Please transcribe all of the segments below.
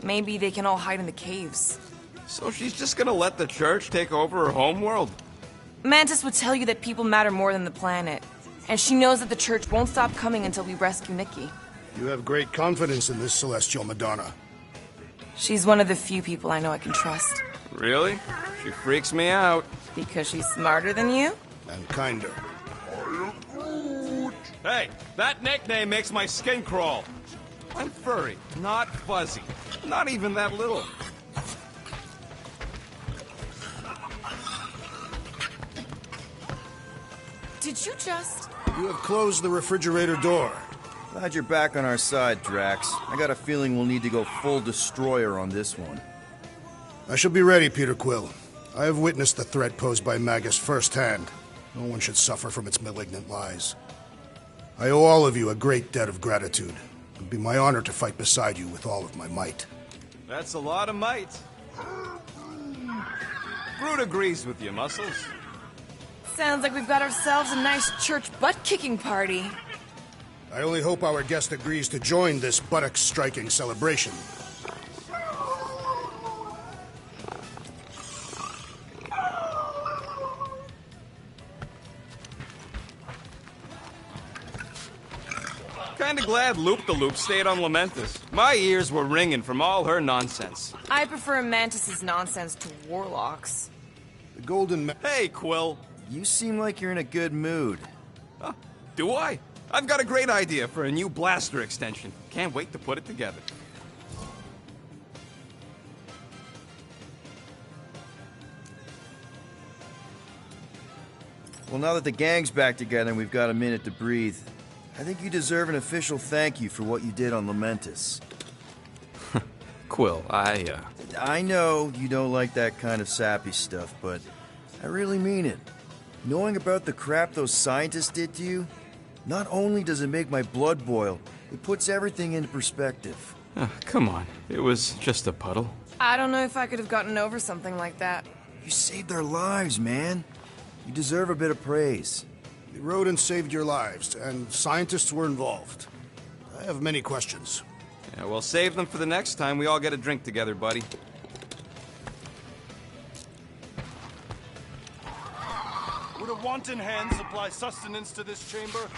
Maybe they can all hide in the caves. So she's just gonna let the church take over her homeworld? Mantis would tell you that people matter more than the planet. And she knows that the church won't stop coming until we rescue Nikki. You have great confidence in this celestial Madonna. She's one of the few people I know I can trust. Really? She freaks me out. Because she's smarter than you? And kinder. Hey, that nickname makes my skin crawl. I'm furry, not fuzzy. Not even that little. Did you just... You have closed the refrigerator door. Glad you're back on our side, Drax. I got a feeling we'll need to go full destroyer on this one. I shall be ready, Peter Quill. I have witnessed the threat posed by Magus firsthand. No one should suffer from its malignant lies. I owe all of you a great debt of gratitude. It would be my honor to fight beside you with all of my might. That's a lot of might. Groot agrees with you, Muscles. Sounds like we've got ourselves a nice church butt-kicking party. I only hope our guest agrees to join this buttock-striking celebration. Kinda glad Loop-the-Loop stayed on Lamentus. My ears were ringing from all her nonsense. I prefer Mantis's nonsense to Warlock's. The Golden Hey, Quill. You seem like you're in a good mood. Huh, do I? I've got a great idea for a new blaster extension. Can't wait to put it together. Well, now that the gang's back together and we've got a minute to breathe, I think you deserve an official thank you for what you did on Lamentus. Quill, I know you don't like that kind of sappy stuff, but I really mean it. Knowing about the crap those scientists did to you, not only does it make my blood boil, it puts everything into perspective. Come on. It was just a puddle. I don't know if I could have gotten over something like that. You saved their lives, man. You deserve a bit of praise. The rodents saved your lives, and scientists were involved. I have many questions. Yeah, we'll save them for the next time we all get a drink together, buddy. Would a wanton hand supply sustenance to this chamber?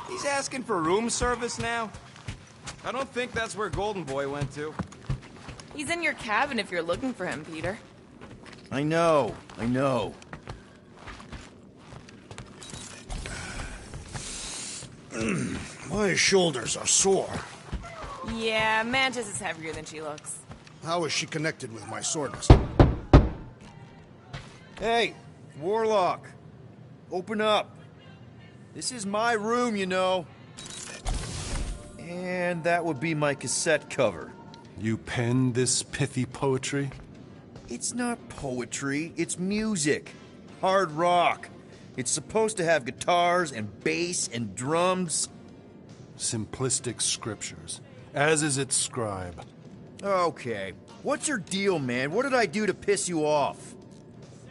He's asking for room service now? I don't think that's where Golden Boy went to. He's in your cabin if you're looking for him, Peter. I know. My shoulders are sore. Yeah, Mantis is heavier than she looks. How is she connected with my soreness? Hey, Warlock. Open up. This is my room, you know. And that would be my cassette cover. You penned this pithy poetry? It's not poetry, it's music. Hard rock. It's supposed to have guitars and bass and drums. Simplistic scriptures, as is its scribe. Okay. What's your deal, man? What did I do to piss you off?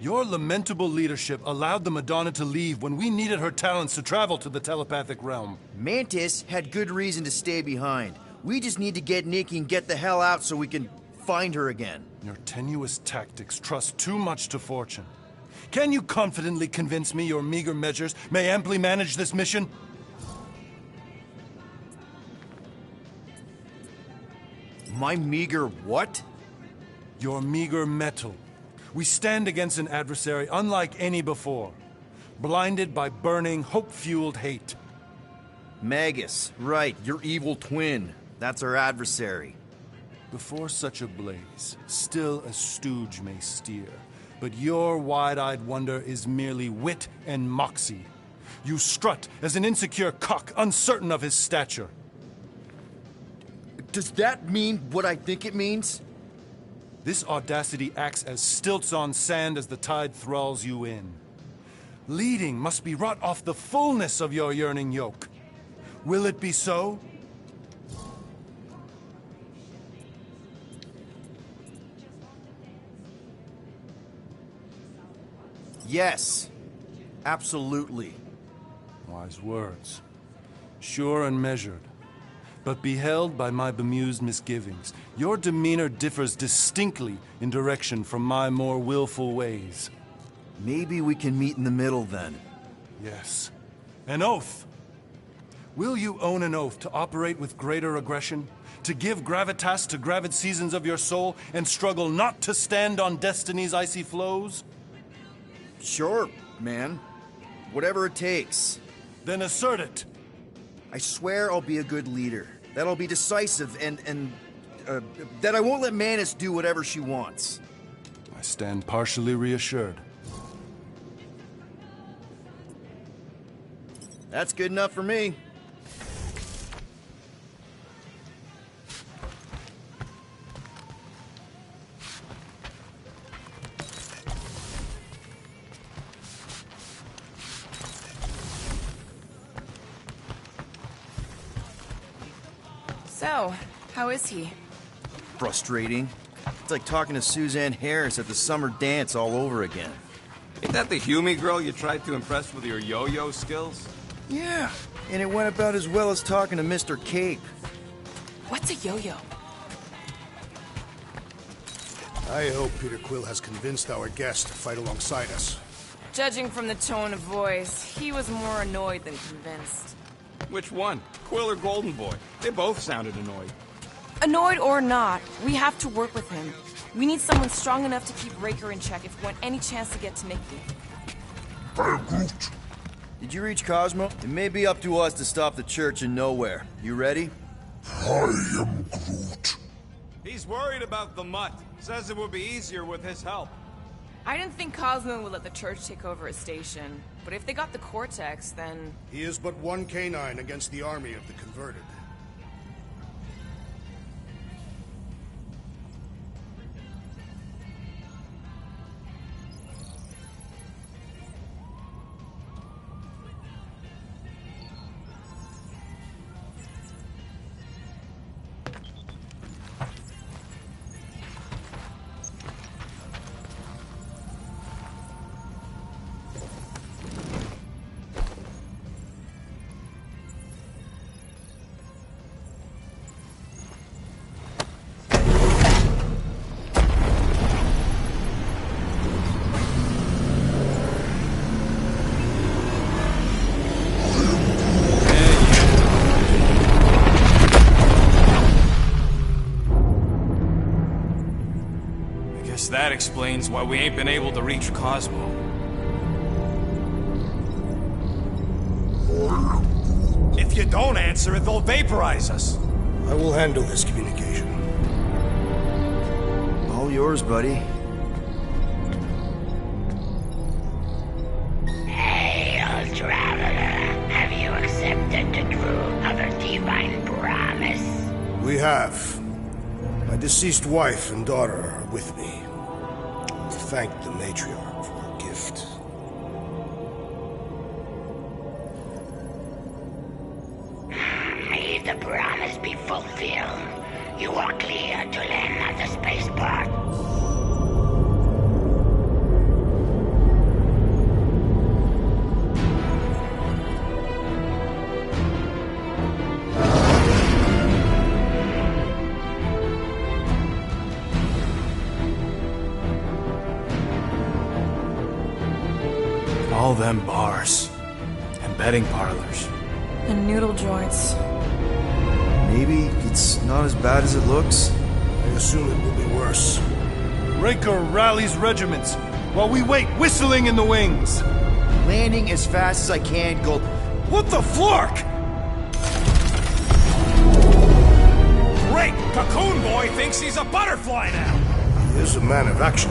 Your lamentable leadership allowed the Madonna to leave when we needed her talents to travel to the telepathic realm. Mantis had good reason to stay behind. We just need to get Nikki and get the hell out so we can find her again. Your tenuous tactics trust too much to fortune. Can you confidently convince me your meager measures may amply manage this mission? My meager what? Your meager metal. We stand against an adversary unlike any before, blinded by burning, hope-fueled hate. Magus, right, your evil twin. That's our adversary. Before such a blaze, still a stooge may steer, but your wide-eyed wonder is merely wit and moxie. You strut as an insecure cock, uncertain of his stature. Does that mean what I think it means? This audacity acts as stilts on sand as the tide thralls you in. Leading must be wrought off the fullness of your yearning yoke. Will it be so? Yes. Absolutely. Wise words. Sure and measured. but be held by my bemused misgivings. Your demeanor differs distinctly in direction from my more willful ways. Maybe we can meet in the middle then. Yes. An oath! Will you own an oath to operate with greater aggression? To give gravitas to gravid seasons of your soul and struggle not to stand on destiny's icy flows? Sure, man. Whatever it takes. Then assert it! I swear I'll be a good leader. That I'll be decisive and that I won't let Manus do whatever she wants. I stand partially reassured. That's good enough for me. So, how is he? Frustrating. It's like talking to Suzanne Harris at the summer dance all over again. Ain't that the Hume girl you tried to impress with your yo-yo skills? Yeah, and it went about as well as talking to Mr. Cape. What's a yo-yo? I hope Peter Quill has convinced our guest to fight alongside us. Judging from the tone of voice, he was more annoyed than convinced. Which one? Quill or Golden Boy? They both sounded annoyed. Annoyed or not, we have to work with him. We need someone strong enough to keep Raker in check if we want any chance to get to Nikki. Did you reach Cosmo? It may be up to us to stop the church in nowhere. You ready? He's worried about the mutt. Says it would be easier with his help. I didn't think Cosmo would let the church take over his station, but if they got the Cortex, then... He is but one canine against the army of the converted. That explains why we ain't been able to reach Cosmo. If you don't answer it, they'll vaporize us. I will handle this communication. All yours, buddy. Hail, traveler. Have you accepted the truth of a divine promise? We have. My deceased wife and daughter are with me. To thank the matriarch for her gift. May the promise be fulfilled. You are clear to land at the spaceport. All them bars and betting parlors. And noodle joints. Maybe it's not as bad as it looks. I assume it will be worse. Raker rallies regiments while we wait whistling in the wings. Landing as fast as I can, Gold. What the flark? Great! Cocoon Boy thinks he's a butterfly now! He is a man of action.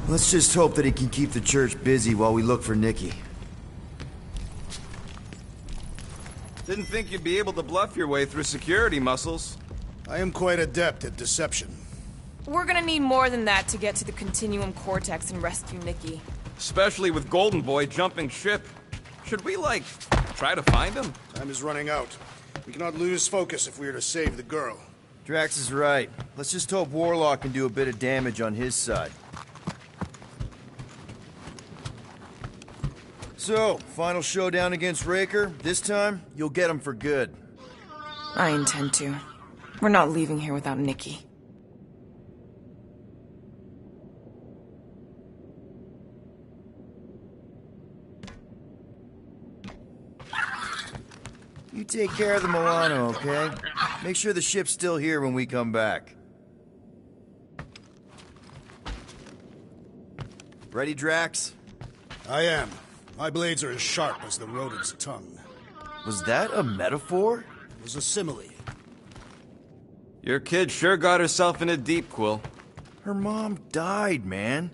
Let's just hope that he can keep the church busy while we look for Nikki. Didn't think you'd be able to bluff your way through security muscles. I am quite adept at deception. We're gonna need more than that to get to the Continuum Cortex and rescue Nikki. Especially with Golden Boy jumping ship. Should we, like, try to find him? Time is running out. We cannot lose focus if we are to save the girl. Drax is right. Let's just hope Warlock can do a bit of damage on his side. So, final showdown against Raker. This time, you'll get him for good. I intend to. We're not leaving here without Nikki. You take care of the Milano, okay? Make sure the ship's still here when we come back. Ready, Drax? I am. My blades are as sharp as the rodent's tongue. Was that a metaphor? It was a simile. Your kid sure got herself in a deep, Quill. Her mom died, man.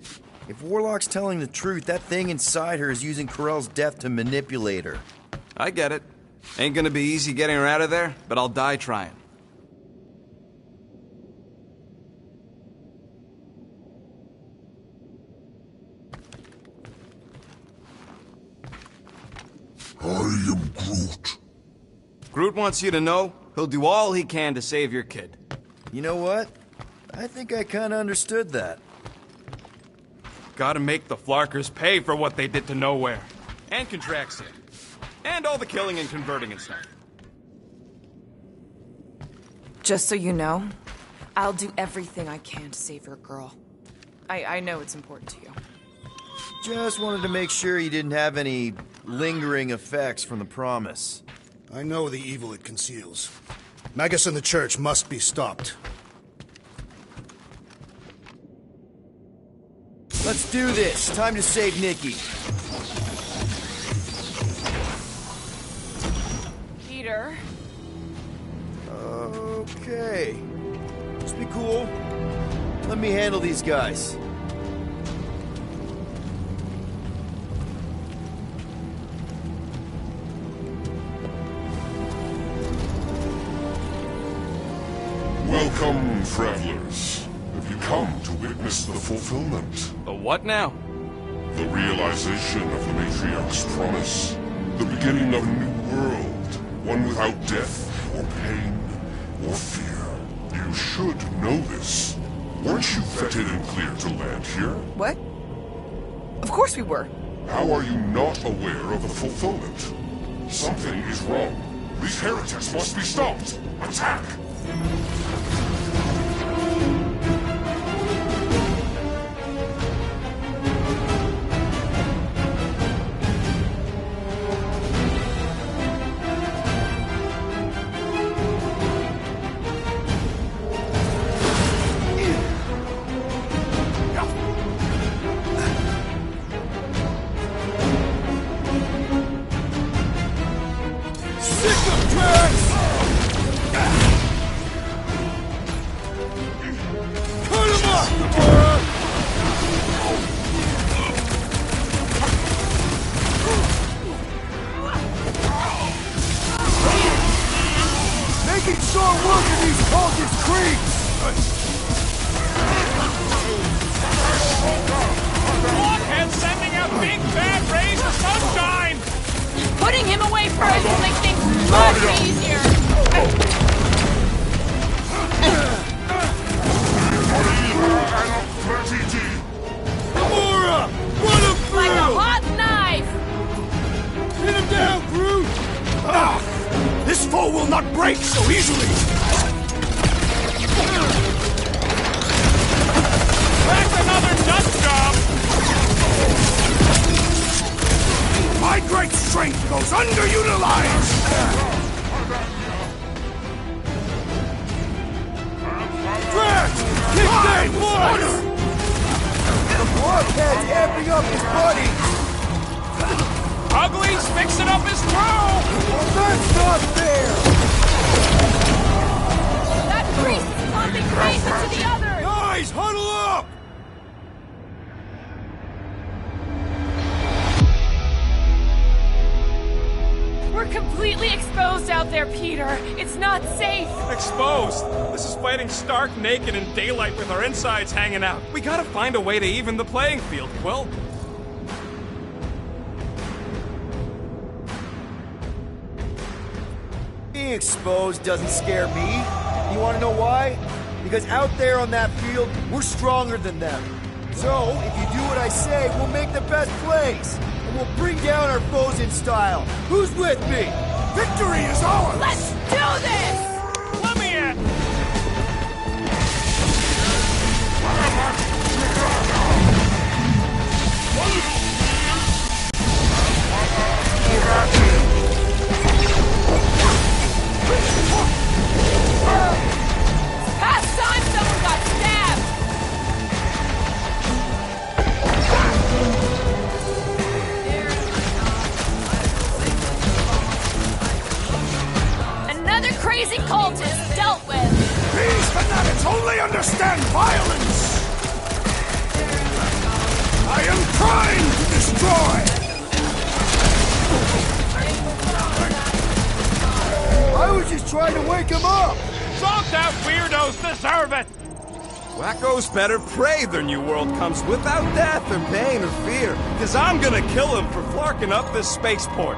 If Warlock's telling the truth, that thing inside her is using Corell's death to manipulate her. I get it. Ain't gonna be easy getting her out of there, but I'll die trying. I am Groot. Groot wants you to know he'll do all he can to save your kid. You know what? I think I kinda understood that. Gotta make the Flarkers pay for what they did to Nowhere. And Contraxia. And all the killing and converting and stuff. Just so you know, I'll do everything I can to save your girl. I know it's important to you. Just wanted to make sure you didn't have any lingering effects from the promise. I know the evil it conceals. Magus and the Church must be stopped. Let's do this. Time to save Nikki. Peter. Okay. Just be cool. Let me handle these guys. Welcome, travelers. Have you come to witness the fulfillment? The what now? The realization of the Matriarch's promise. The beginning of a new world. One without death, or pain, or fear. You should know this. Weren't you vetted and cleared to land here? What? Of course we were. How are you not aware of the fulfillment? Something is wrong. These heretics must be stopped. Attack! Making short work of these cultist creeps! Blockhead sending out big bad rays of sunshine! Putting him away first will make things much easier. Gamora! Run him through! Like a hot knife! Hit him down, Groot! Ah! This foe will not break so easily! That's another nut job! My great strength goes underutilized! Drax! Kick that butt! The blockhead's amping up his buddies! Ugly's fixing up his crew! Well, that's not fair! That priest is pumping grace into the others! Guys, huddle up! We're completely exposed out there, Peter. It's not safe. Exposed. This is fighting stark naked in daylight with our insides hanging out. We gotta find a way to even the playing field, Quill. Being exposed doesn't scare me. You want to know why? Because out there on that field, we're stronger than them. So, if you do what I say, we'll make the best plays. And we'll bring down our foes in style. Who's with me? Victory is ours! Let's do this! Let me in! Past time someone got stabbed! Another crazy cultist dealt with! These fanatics only understand violence! I am trying to destroy! I was just trying to wake him up! Some that weirdos deserve it! Wacko's better prey their new world comes without death or pain or fear. Cause I'm gonna kill him for flarking up this spaceport.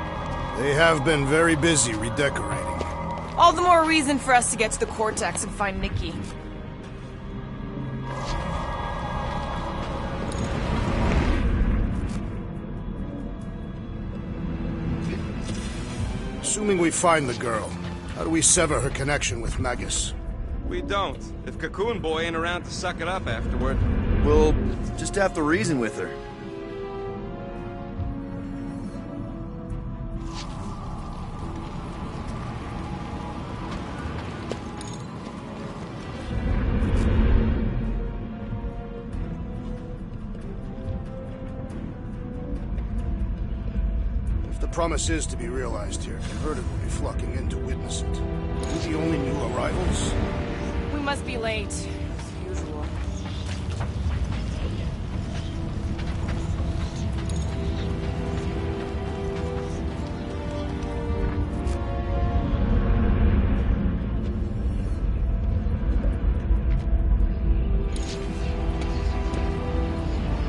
They have been very busy redecorating. All the more reason for us to get to the Cortex and find Nikki. Assuming we find the girl, how do we sever her connection with Magus? We don't. If Cocoon Boy ain't around to suck it up afterward. We'll just have to reason with her. The promise is to be realized here. Converted will be flocking in to witness it. Are we the only new arrivals? We must be late, as usual.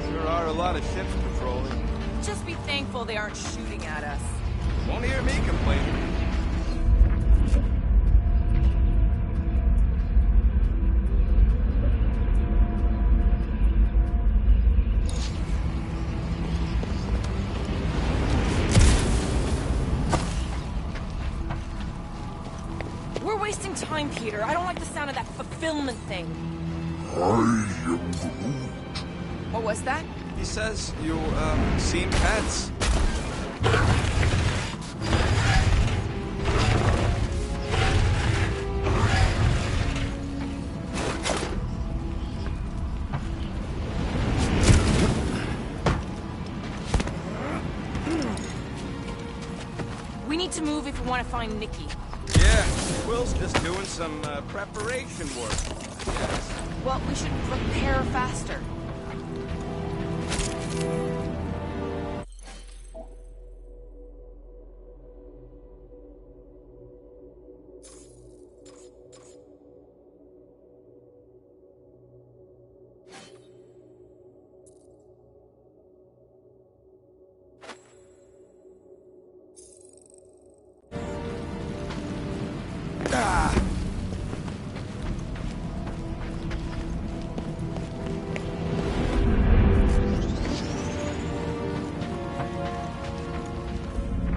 Sure are a lot of ships patrolling. Just be thankful they aren't shooting at us. Won't hear me complaining. We're wasting time, Peter. I don't like the sound of that fulfillment thing. I am Groot. What was that? He says you, seen pets. We need to move if we want to find Nikki. Yeah, Will's just doing some, preparation work. Yes. Well, we should prepare faster.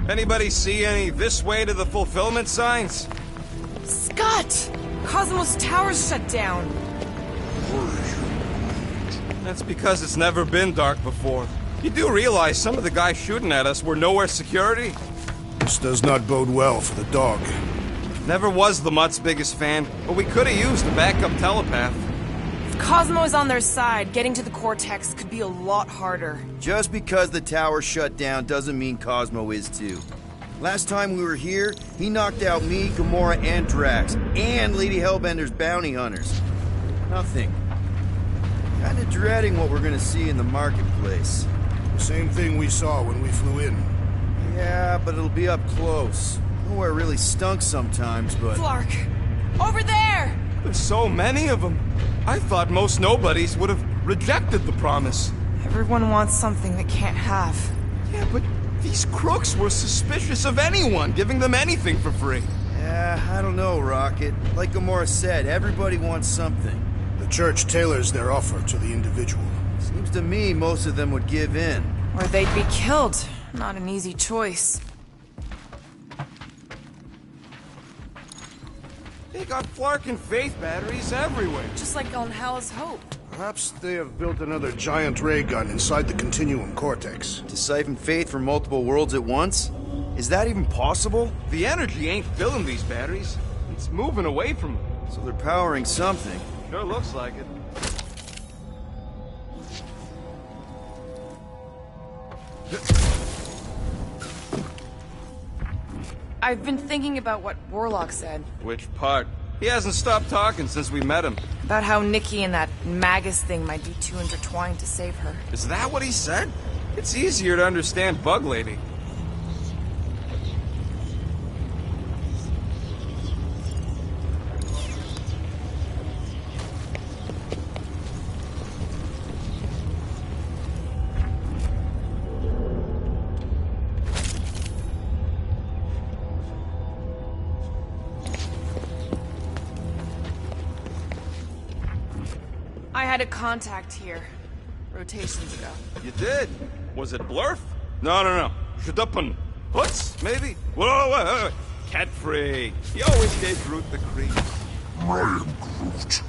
Anybody see any this way to the fulfillment signs? Scott! Cosmos Tower's shut down. That's because it's never been dark before. You do realize some of the guys shooting at us were nowhere security? This does not bode well for the dog. Never was the Mutt's biggest fan, but we could have used a backup telepath. If Cosmo is on their side, getting to the Cortex could be a lot harder. Just because the tower shut down doesn't mean Cosmo is too. Last time we were here, he knocked out me, Gamora, and Drax, and Lady Hellbender's bounty hunters. Nothing. Kinda dreading what we're gonna see in the marketplace. The same thing we saw when we flew in. Yeah, but it'll be up close. Nowhere really stunk sometimes, but... Flark! Over there! There's so many of them. I thought most nobodies would have rejected the promise. Everyone wants something they can't have. Yeah, but these crooks were suspicious of anyone giving them anything for free. Yeah, I don't know, Rocket. Like Gamora said, everybody wants something. The church tailors their offer to the individual. Seems to me most of them would give in. Or they'd be killed. Not an easy choice. They got Flark and Faith batteries everywhere. Just like on Hal's Hope. Perhaps they have built another giant ray gun inside the Continuum Cortex. To siphon faith from multiple worlds at once? Is that even possible? The energy ain't filling these batteries. It's moving away from them. So they're powering something. Sure looks like it. I've been thinking about what Warlock said. Which part? He hasn't stopped talking since we met him. About how Nikki and that Magus thing might be too intertwined to save her. Is that what he said? It's easier to understand Bug Lady. I had a contact here. Rotations ago. You did? Was it Blurf? No. Shadupun. Hutz, maybe? Whoa. Cat free. He always gave Groot the creep. I am Groot.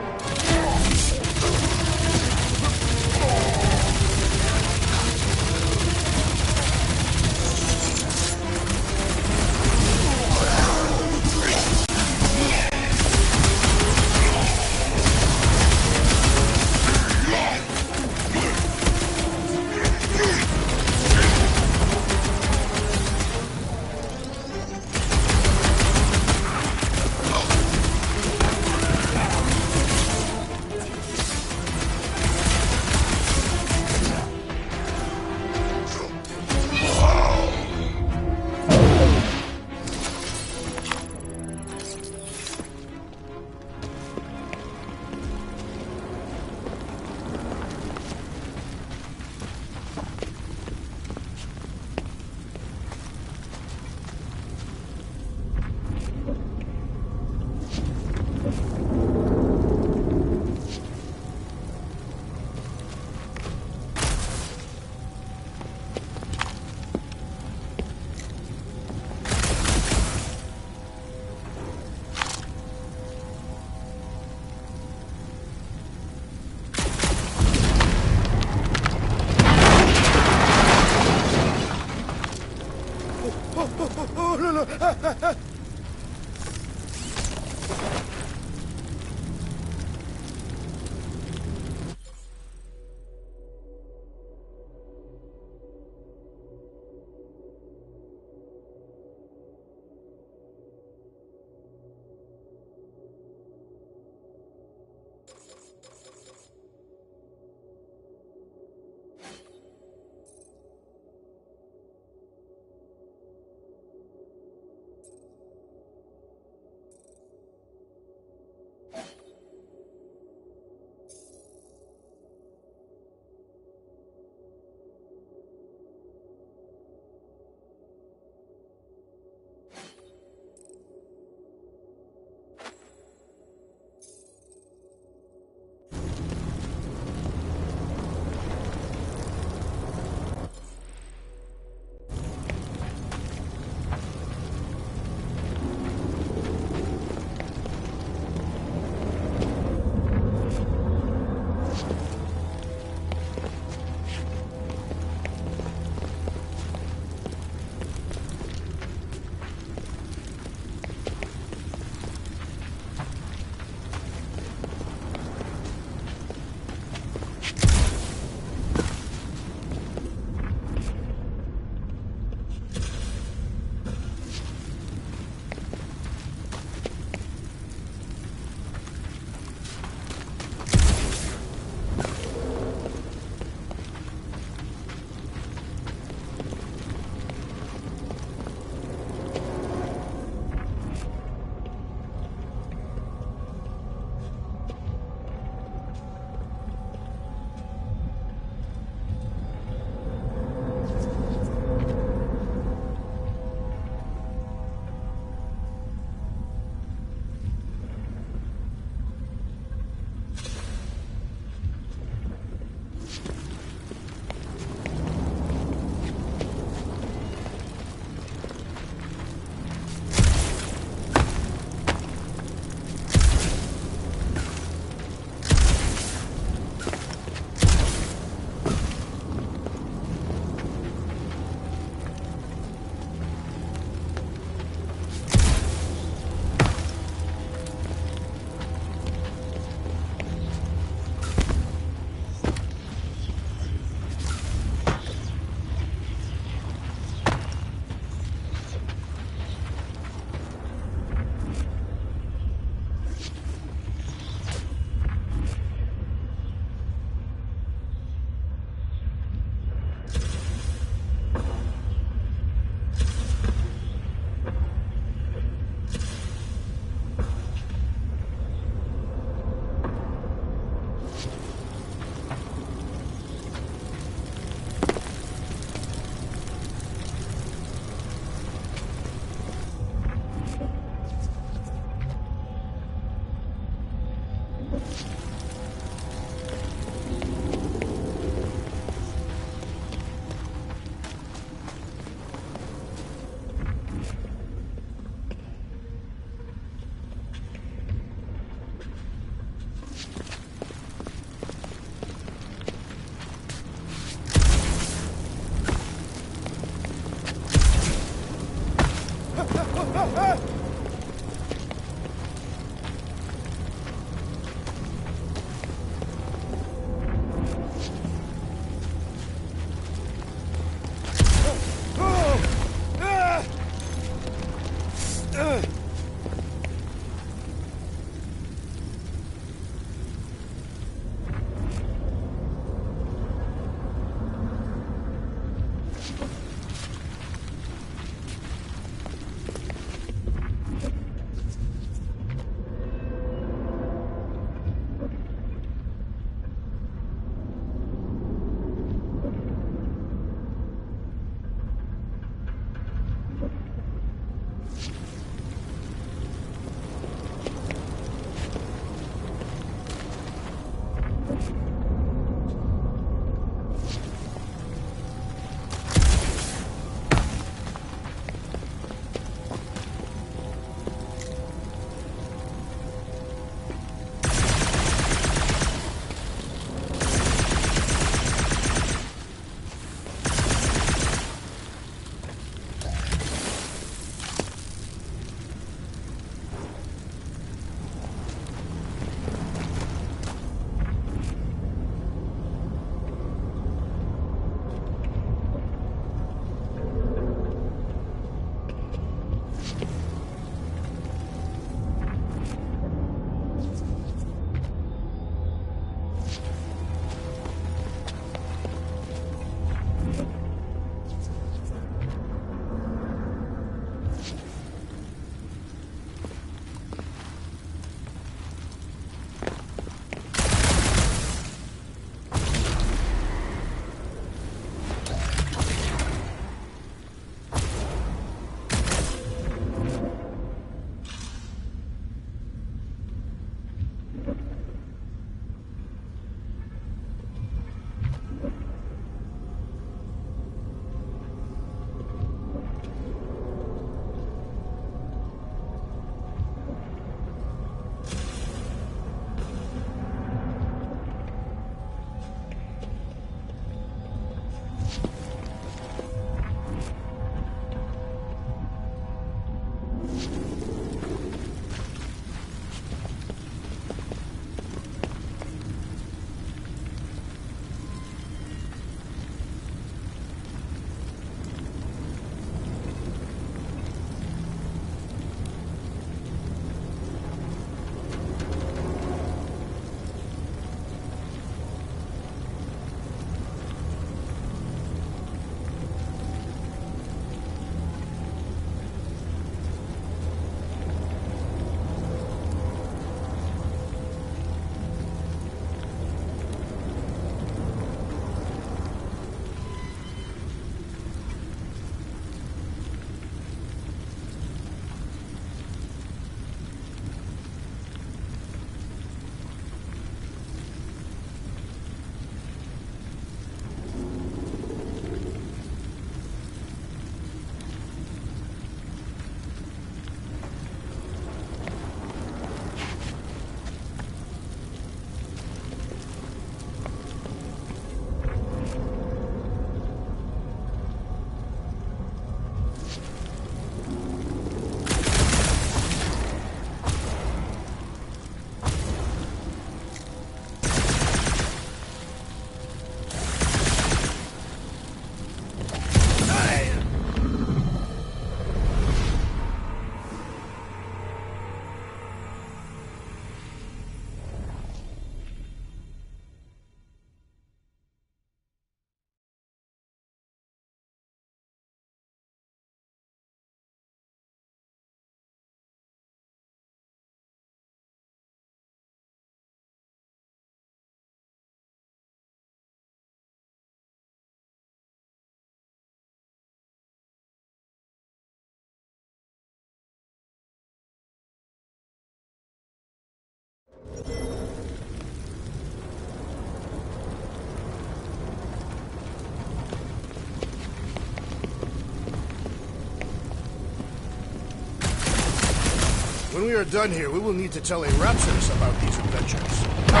When we are done here, we will need to tell a rhapsodist about these adventures. How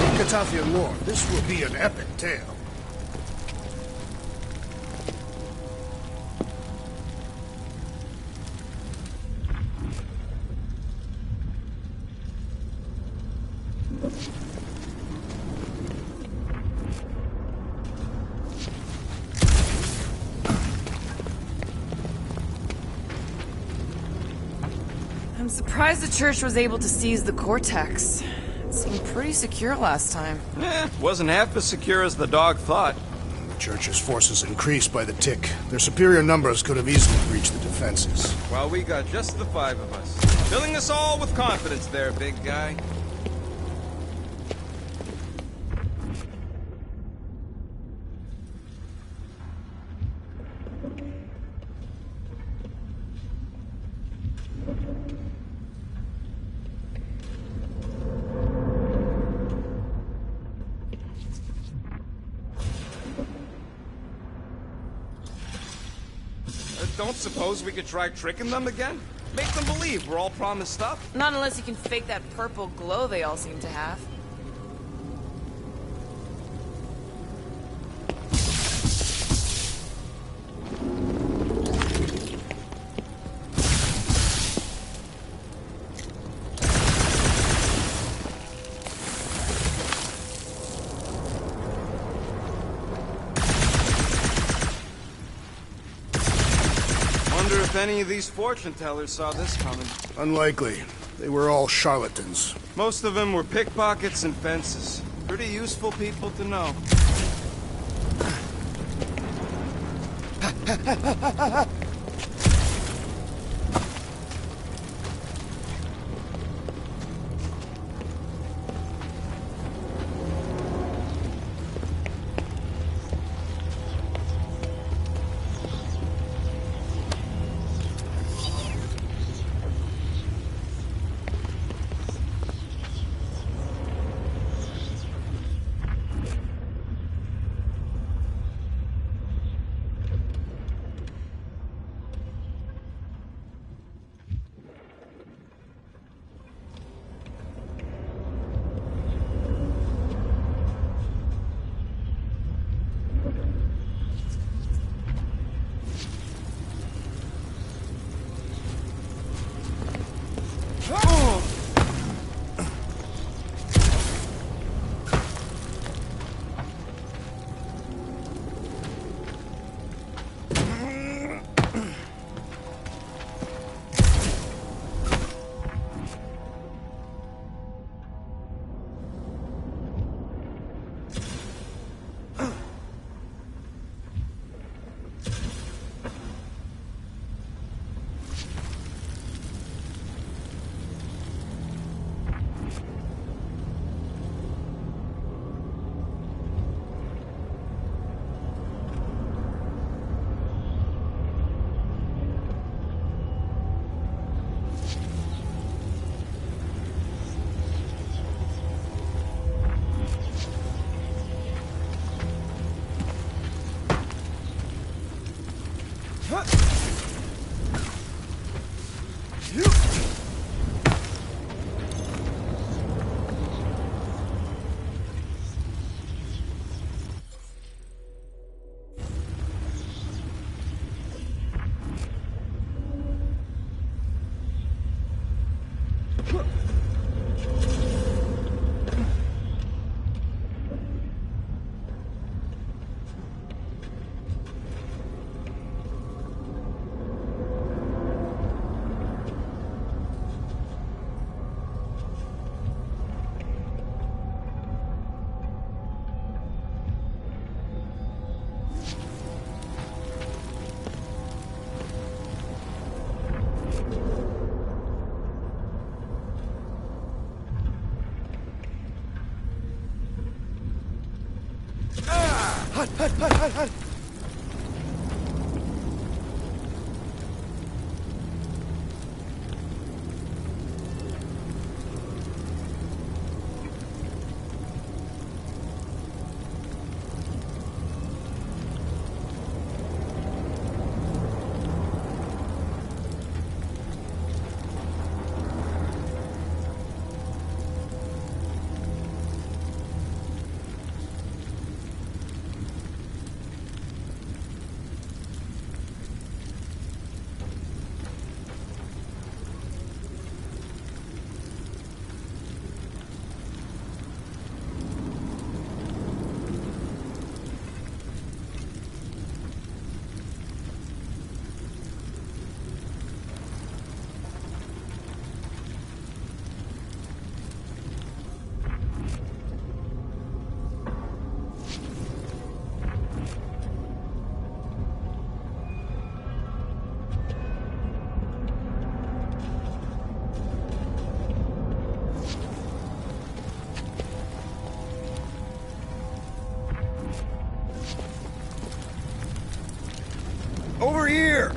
in Catafia lore, this will be an epic tale. I'm surprised the church was able to seize the Cortex. It seemed pretty secure last time. Wasn't half as secure as the dog thought. The church's forces increased by the tick. Their superior numbers could have easily breached the defenses. Well, we got just the 5 of us. Filling us all with confidence there, big guy. Don't suppose we could try tricking them again? Make them believe we're all promised stuff? Not unless you can fake that purple glow they all seem to have. Wonder if any of these fortune tellers saw this coming. Unlikely. They were all charlatans. Most of them were pickpockets and fences. Pretty useful people to know. Over here!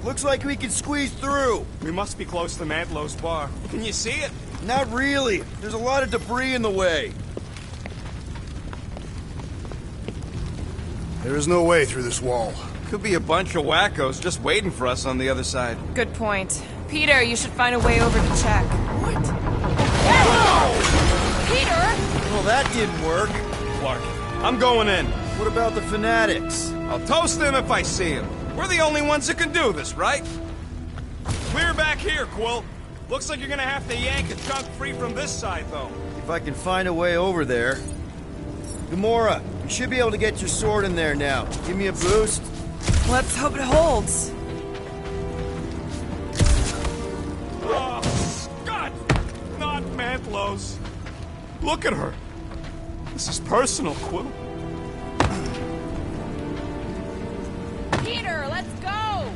Looks like we can squeeze through. We must be close to Mantlow's bar. Can you see it? Not really. There's a lot of debris in the way. There is no way through this wall. Could be a bunch of wackos just waiting for us on the other side. Good point. Peter, you should find a way over to check. What? Peter! Well, that didn't work. Clark, I'm going in. What about the fanatics? I'll toast them if I see them. We're the only ones that can do this, right? Clear back here, Quill. Looks like you're gonna have to yank a chunk free from this side, though. If I can find a way over there. Gamora, you should be able to get your sword in there now. Give me a boost. Let's hope it holds. Oh, Scott! Not Mantlow's. Look at her. This is personal, Quill. Peter, let's go!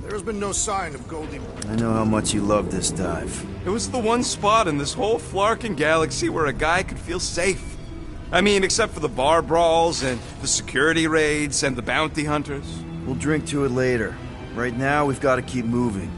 There's been no sign of Goldie. I know how much you love this dive. It was the one spot in this whole Flarkin galaxy where a guy could feel safe. I mean, except for the bar brawls and the security raids and the bounty hunters. We'll drink to it later. Right now, we've got to keep moving.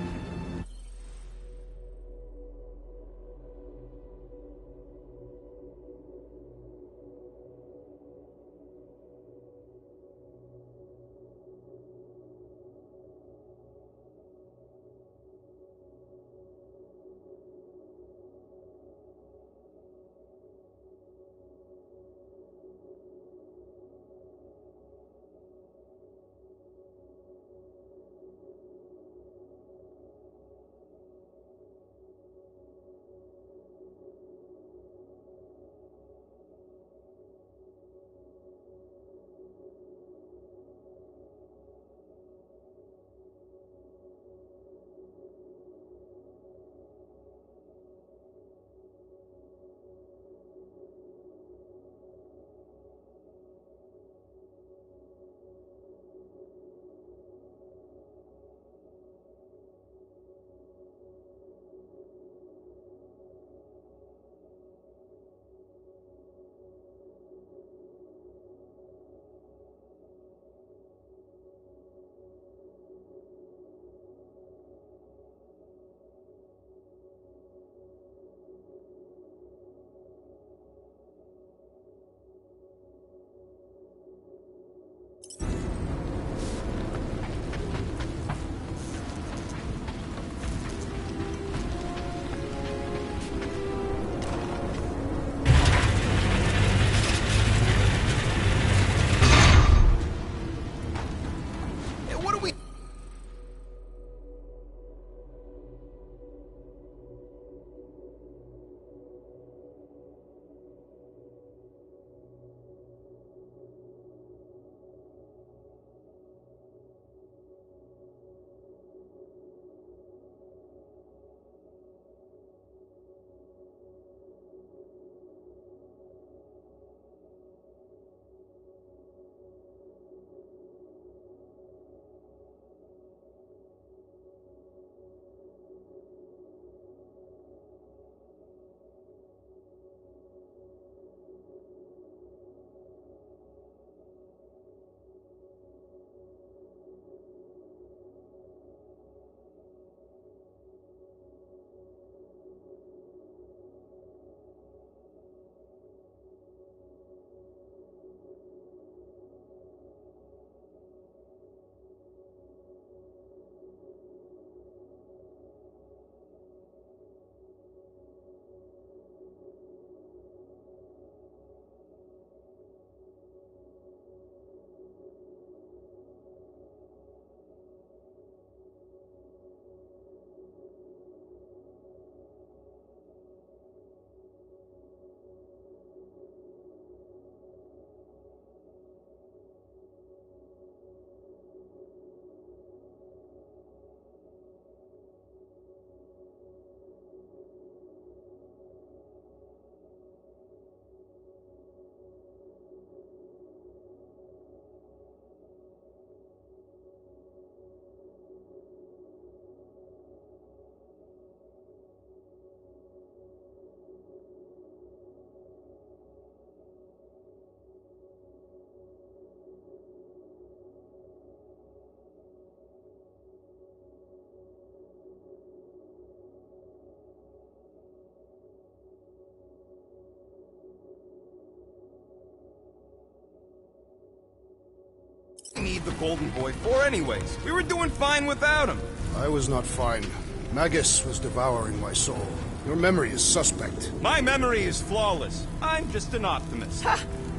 the Golden Boy for anyways? We were doing fine without him. I was not fine. Magus was devouring my soul. Your memory is suspect. My memory is flawless. I'm just an optimist.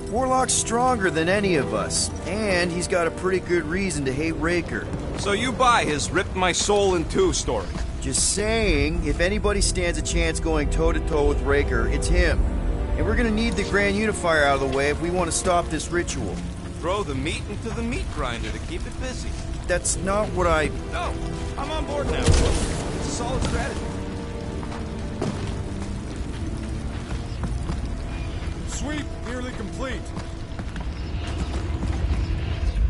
Warlock's stronger than any of us, and he's got a pretty good reason to hate Raker. So you buy his ripped my soul in two story. Just saying, if anybody stands a chance going toe-to-toe with Raker, it's him. And we're gonna need the Grand Unifier out of the way if we want to stop this ritual. Throw the meat into the meat grinder to keep it busy. That's not what I... No, I'm on board now. It's a solid strategy. Sweep nearly complete.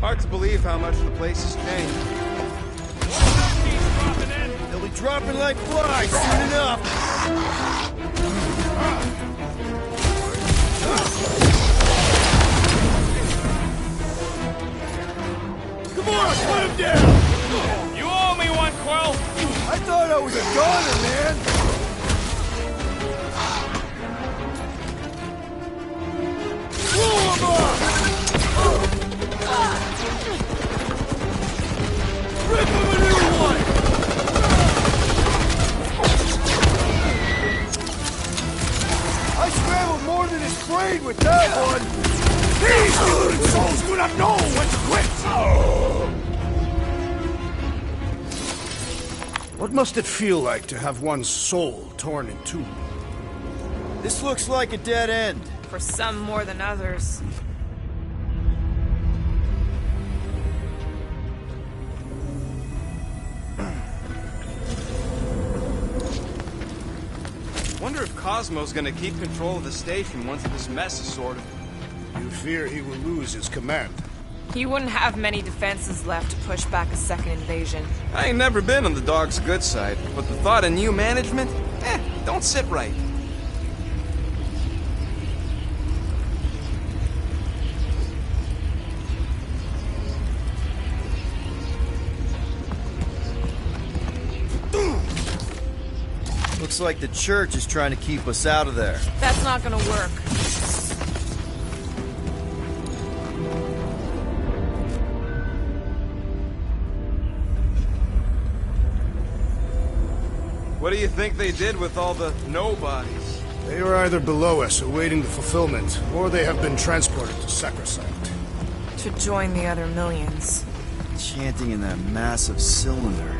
Hard to believe how much the place has changed. They'll be dropping like flies soon enough. Come on, put him down! You owe me one, Quill! I thought I was a goner, man! Blow him up! Rip him a new one! I scrambled more than his brain with that one! These deluded souls do not know when to quit! What must it feel like to have one's soul torn in two? This looks like a dead end. For some more than others. Wonder if Cosmo's gonna keep control of the station once this mess is sorted. You fear he will lose his command. He wouldn't have many defenses left to push back a second invasion. I ain't never been on the dog's good side, but the thought of new management? Don't sit right. Looks like the church is trying to keep us out of there. That's not gonna work. What do you think they did with all the nobodies? They are either below us awaiting the fulfillment, or they have been transported to Sacrosanct. To join the other millions. Chanting in that massive cylinder.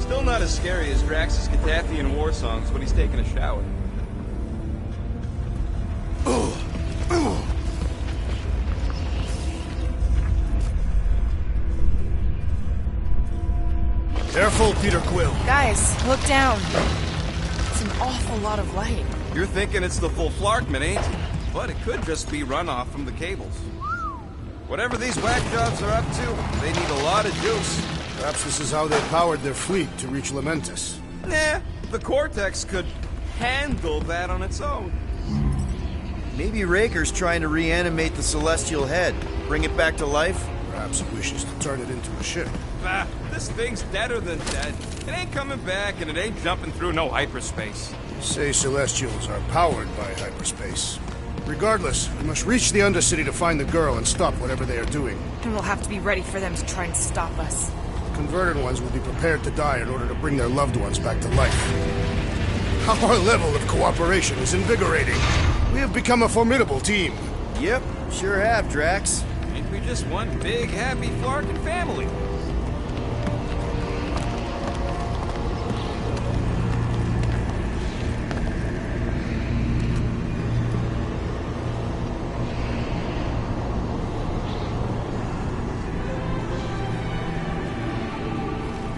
Still not as scary as Drax's Catathian war songs when he's taking a shower. Careful, Peter Quill. Guys, look down. It's an awful lot of light. You're thinking it's the full Flarkman, ain't you? But it could just be runoff from the cables. Whatever these whack jobs are up to, they need a lot of juice. Perhaps this is how they powered their fleet to reach Lamentus. Nah, the Cortex could handle that on its own. Maybe Raker's trying to reanimate the Celestial Head. Bring it back to life? Perhaps he wishes to turn it into a ship. Ah, this thing's deader than dead. It ain't coming back, and it ain't jumping through no hyperspace. You say Celestials are powered by hyperspace. Regardless, we must reach the Undercity to find the girl and stop whatever they are doing. And we'll have to be ready for them to try and stop us. Converted ones will be prepared to die in order to bring their loved ones back to life. Our level of cooperation is invigorating. We have become a formidable team. Yep, sure have, Drax. Ain't we just one big, happy Flarkin family?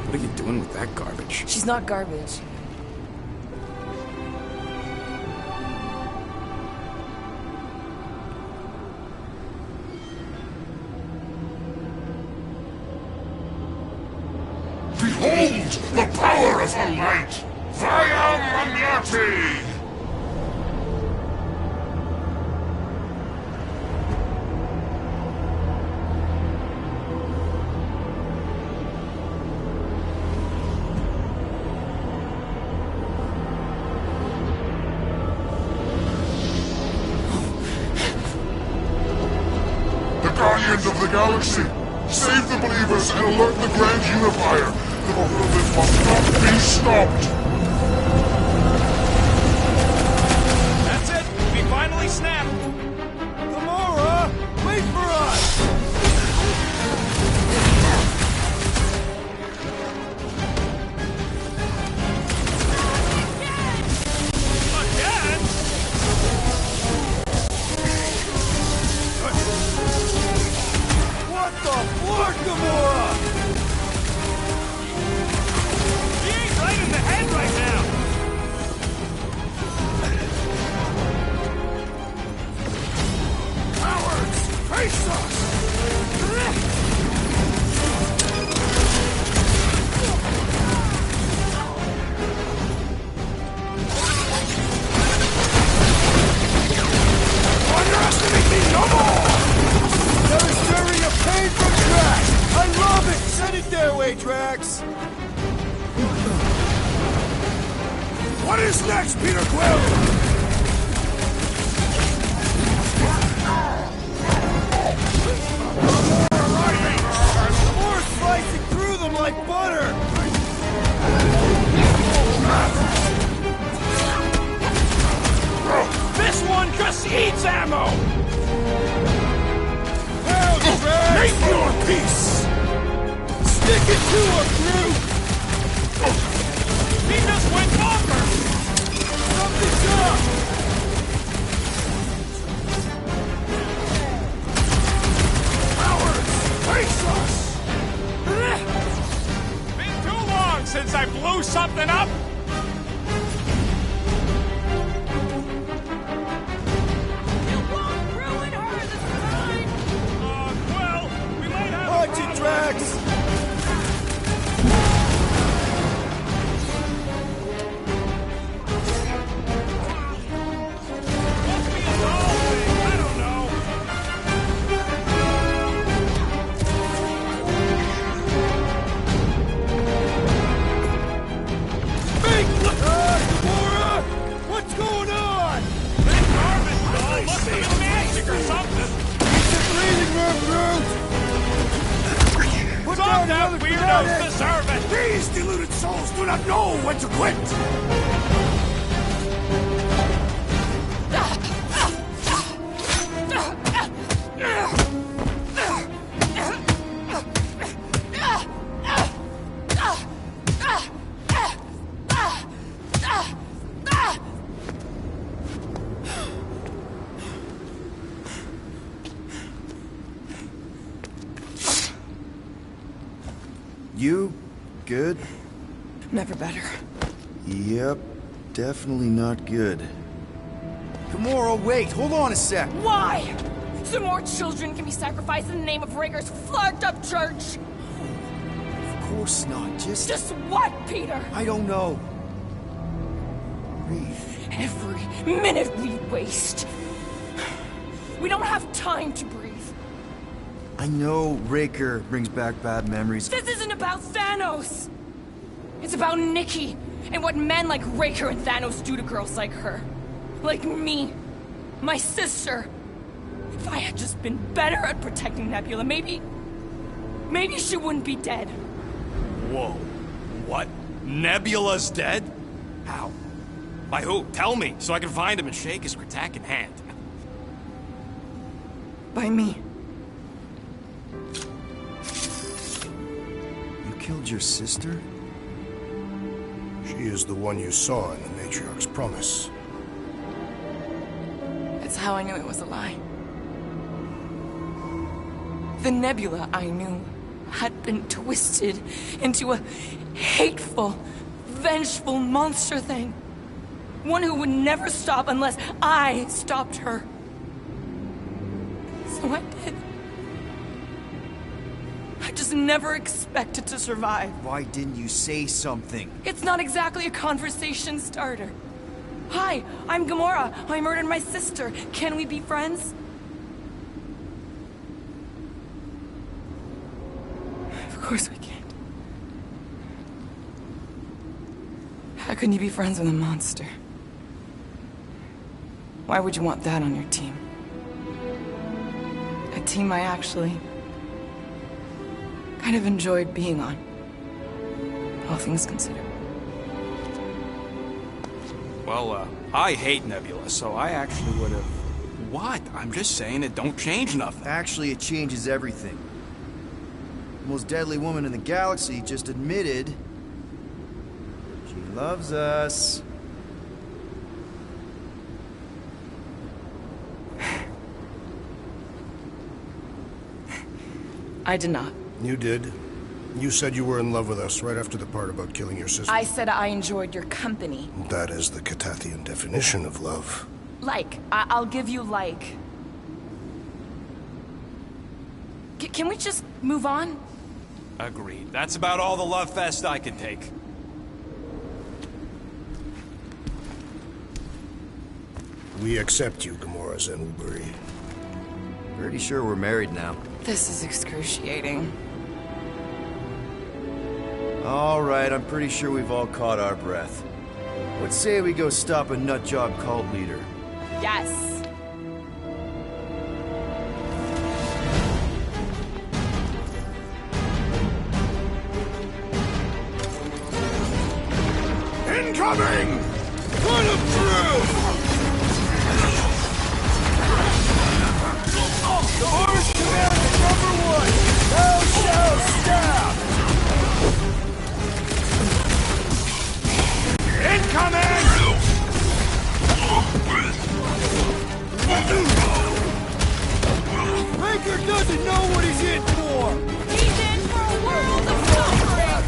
What are you doing with that garbage? She's not garbage. Behold the power of the light! Via Magnati! The Guardians of the Galaxy! Save the believers and alert the Grand Unifier. The Bahamut must not be stopped. That's it. We finally snapped. Gamora! Wait for us! Again? What the fuck, Gamora? He ain't right in the head right now. Cowards! Face us! Underestimate me no more! That is stirring a pain from Drax! I love it! Send it their way, Drax! What is next, Peter Quill? More slicing through them like butter! This one just eats ammo. Hell, Drax! Make your peace! Stick it to him, Groot! He just went bonkers. Something's up! Cowards! Face us! Been too long since I blew something up. Well, we might have a Watch it, problem. Drax! Must be a doll thing. I don't know. Gamora! What's going on? That garbage doll must be magic or something. It's a breathing room, Groot! Put Some down that another weirdos grenade! deserve it. These deluded souls do not know when to quit! You good? Never better. Yep, definitely not good. Gamora, wait, hold on a sec. Why? So more children can be sacrificed in the name of Raker's flagged up church? Of course not, Just what, Peter? I don't know. Breathe. Every minute we waste. We don't have time to breathe. I know Raker brings back bad memories. This isn't about Thanos. It's about Nikki and what men like Raker and Thanos do to girls like her. Like me. My sister. If I had just been better at protecting Nebula, maybe she wouldn't be dead. Whoa. What? Nebula's dead? How? By who? Tell me, so I can find him and shake his Kratak in hand. By me. You killed your sister? She is the one you saw in the Matriarch's promise. That's how I knew it was a lie. The Nebula I knew had been twisted into a hateful, vengeful monster thing. One who would never stop unless I stopped her. So I did. I just never expected to survive. Why didn't you say something? It's not exactly a conversation starter. Hi, I'm Gamora. I murdered my sister. Can we be friends? Of course we can't. How can you be friends with a monster? Why would you want that on your team? A team I actually kind of enjoyed being on. All things considered. Well, I hate Nebula, so I actually would have... What? I'm just saying it don't change nothing. Actually, it changes everything. The most deadly woman in the galaxy just admitted she loves us. I did not. You did. You said you were in love with us right after the part about killing your sister. I said I enjoyed your company. That is the Catathian definition of love. Like. I'll give you like. Can we just move on? Agreed. That's about all the love fest I can take. We accept you, Gamora Zenuburi. Pretty sure we're married now. This is excruciating. All right, I'm pretty sure we've all caught our breath. What say we go stop a nutjob cult leader? Yes. Incoming! Run him through! Orders Commander #1! Thou shalt stab! Incoming! Raker doesn't know what he's in for! He's in for a world of suffering!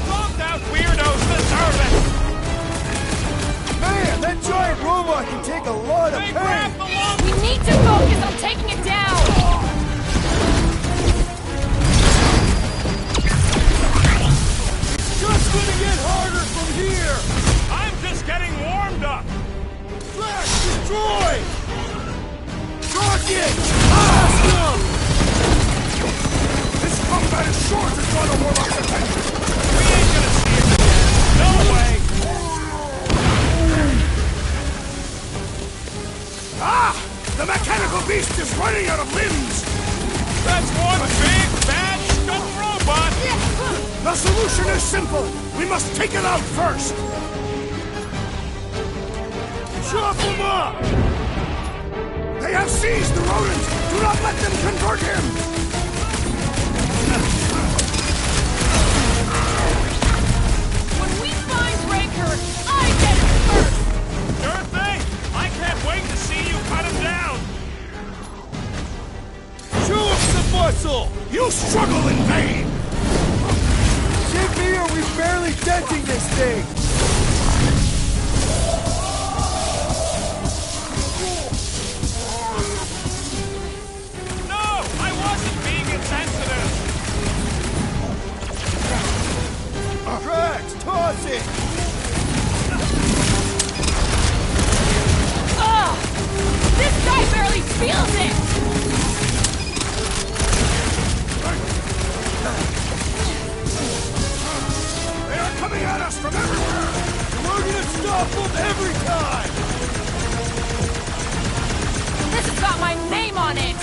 Both those weirdos deserve it! Man, that giant robot can take a lot of pain! We need to focus on taking it down! Just gonna get harder from here! I'm just getting warmed up! Flash, destroy! Rocket! Blast him! This combat is sure to draw the Warlock's attention! We ain't gonna see it again! No way! Ah! The mechanical beast is running out of limbs! That's one big, bad, stuck robot! The solution is simple. We must take it out first. Chop him up! They have seized the rodent. Do not let them convert him. When we find Raker, I get it first! Sure thing! I can't wait to see you cut him down! Show us some muscle! You struggle in vain. Give me or we're barely denting this thing! No! I wasn't being insensitive! Drax, toss it! Ugh! This guy barely feels it! They are coming at us from everywhere. We're gonna stop them every time! This has got my name on it!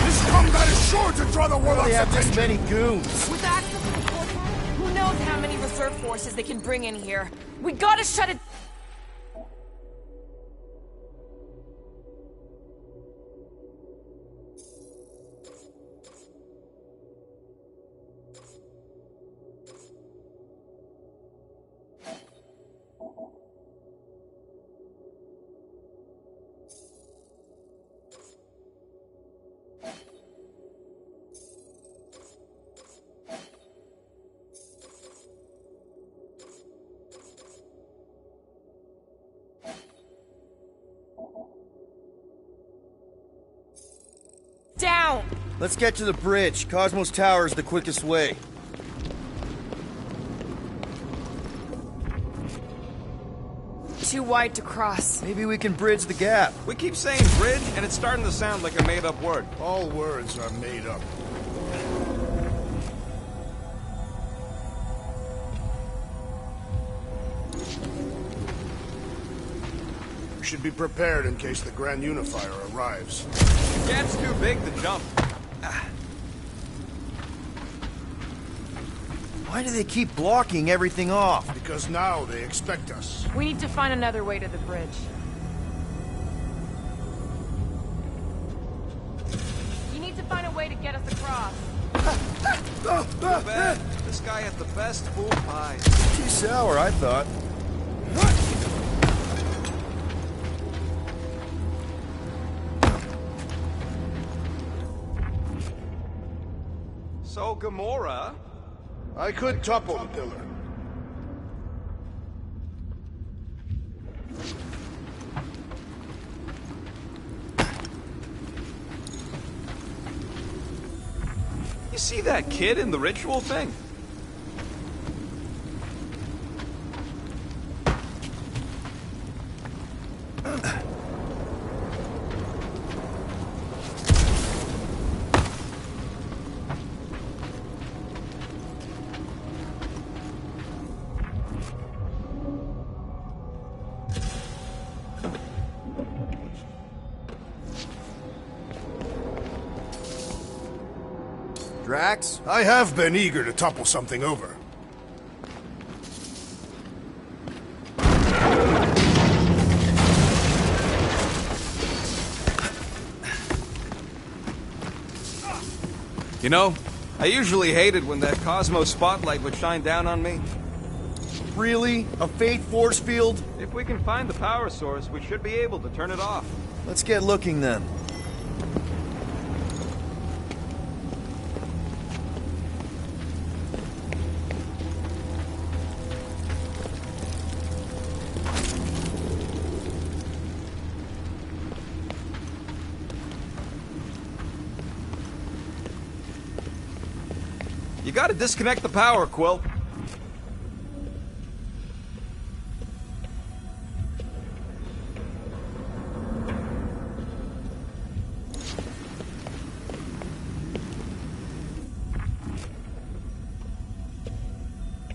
This combat is sure to draw the Warlock's They have attention. this many goons. With access to the portal, who knows how many reserve forces they can bring in here? We gotta shut it. Down! Let's get to the bridge. Cosmos Tower is the quickest way. Too wide to cross. Maybe we can bridge the gap. We keep saying bridge, and it's starting to sound like a made-up word. All words are made up. should be prepared in case the Grand Unifier arrives. The gap's too big to jump. Why do they keep blocking everything off? Because now they expect us. We need to find another way to the bridge. You need to find a way to get us across. Too bad. This guy had the best fool pies. Too sour, I thought. So, Gamora... I could topple the pillar. You see that kid in the ritual thing? Drax? I have been eager to topple something over. You know, I usually hated when that Cosmo spotlight would shine down on me. Really? A fate force field? If we can find the power source, we should be able to turn it off. Let's get looking then. You gotta disconnect the power, Quill.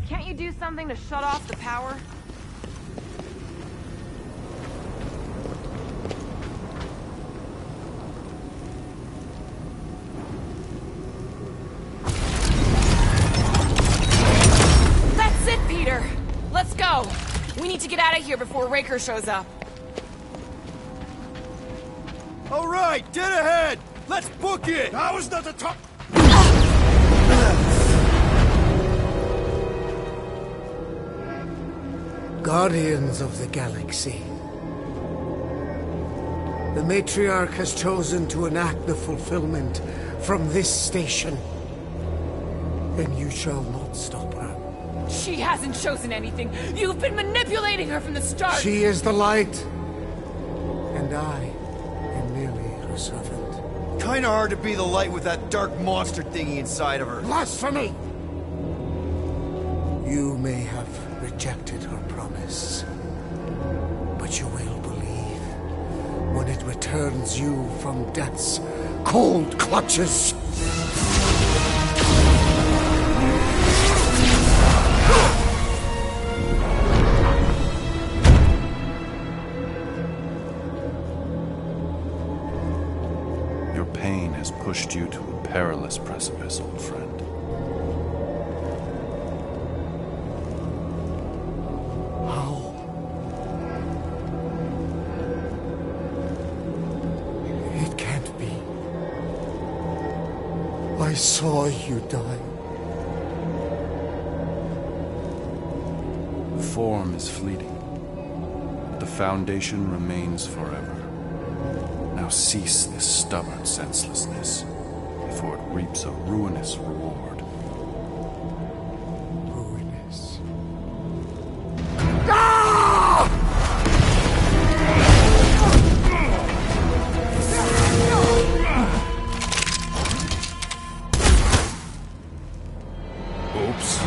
Can't you do something to shut off the power? That's it, Peter! Let's go! We need to get out of here before Raker shows up. All right, dead ahead! Let's book it! Now is not the top. Guardians of the Galaxy. The Matriarch has chosen to enact the fulfillment from this station. And you shall not stop her. She hasn't chosen anything. You've been manipulating her from the start. She is the light. And I am merely her servant. Kinda hard to be the light with that dark monster thingy inside of her. Blasphemy! You may have rejected her promise, but you will believe when it returns you from death's cold clutches. Your pain has pushed you to a perilous precipice, old friend. It can't be. I saw you die. Form is fleeting, but the foundation remains forever. Now cease this stubborn senselessness, before it reaps a ruinous reward. Ruinous. Oops.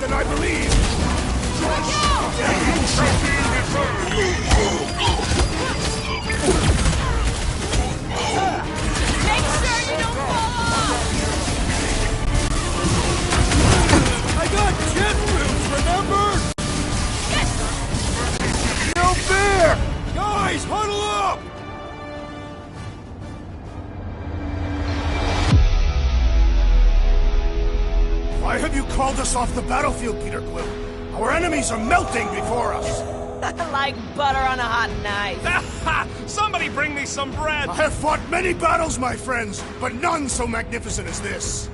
than I believe! Make sure you don't fall off! I got jet roots, remember? No fair! Guys, huddle up! Why have you called us off the battlefield, Peter Quill? Our enemies are melting before us! Like butter on a hot knife. Somebody bring me some bread! I have fought many battles, my friends, but none so magnificent as this.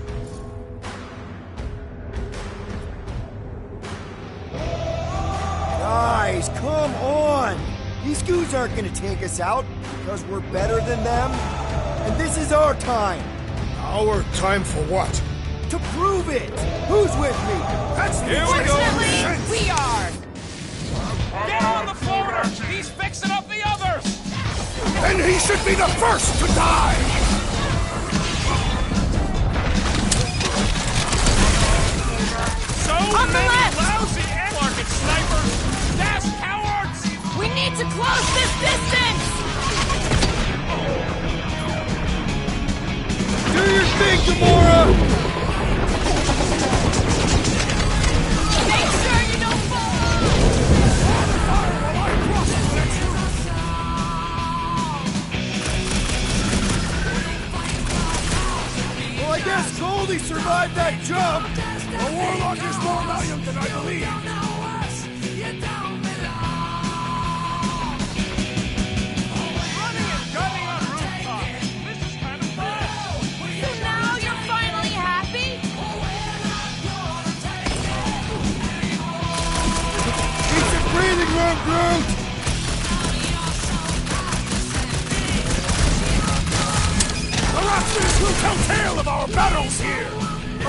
Guys, come on! These goons aren't gonna take us out because we're better than them. And this is our time. Our time for what? To prove it! Who's with me? That's the Here we go. Fortunately, we are. Get on the floater! He's fixing up the others! And he should be the first to die! So On the many left. lousy Clarket snipers! Dash cowards! We need to close this distance! Do your thing, Gamora! Make sure you don't fall! Well, I guess Goldie survived that jump! The Warlock is more valiant than I believe! Running and gunning on rooftops! This is kind of fun! So now you're finally happy? Keep your breathing room, Groot! The Raptors will tell tale of our battles here!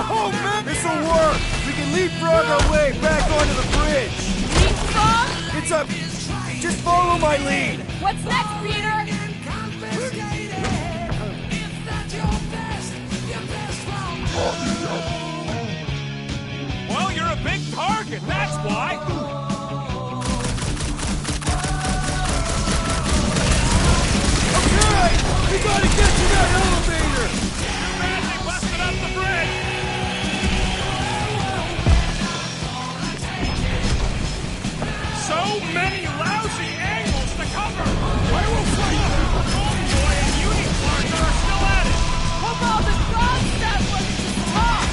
Oh, man! This'll work! We can leapfrog our way back onto the bridge! Leapfrog? It's up! Just follow my lead! What's next, Peter? Well, you're a big target, that's why! Okay! We gotta get to that elevator! Too bad they busted up the bridge! So many lousy angles to cover! I will fight! Homeboy and Uni-Clark are still at it! Hope all the God stuff was just talk!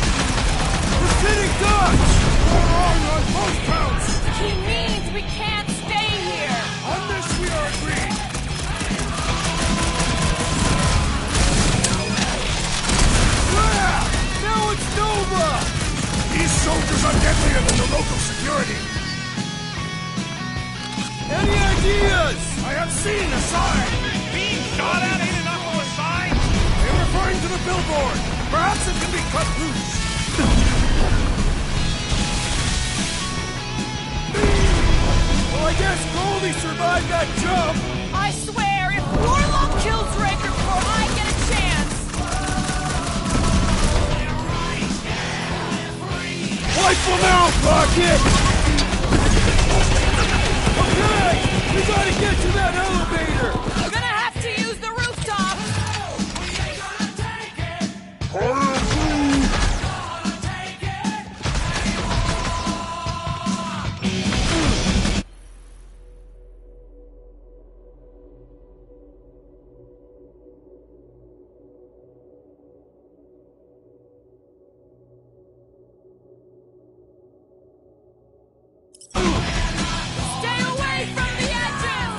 Lieutenant Dodge! We're on both counts! He means we can't stay here! On this we are agreed! Now it's Nova! These soldiers are deadlier than the local security! Any ideas? I have seen a sign! Being shot at ain't enough of a sign! They're referring to the billboard! Perhaps it can be cut loose! Well, I guess Goldie survived that jump! I swear, if Warlock kills Raker before I get a chance... Wipe them out, Rocket! Okay! We gotta get to that elevator! I'm gonna have to use the rooftop! Stay away from the edges!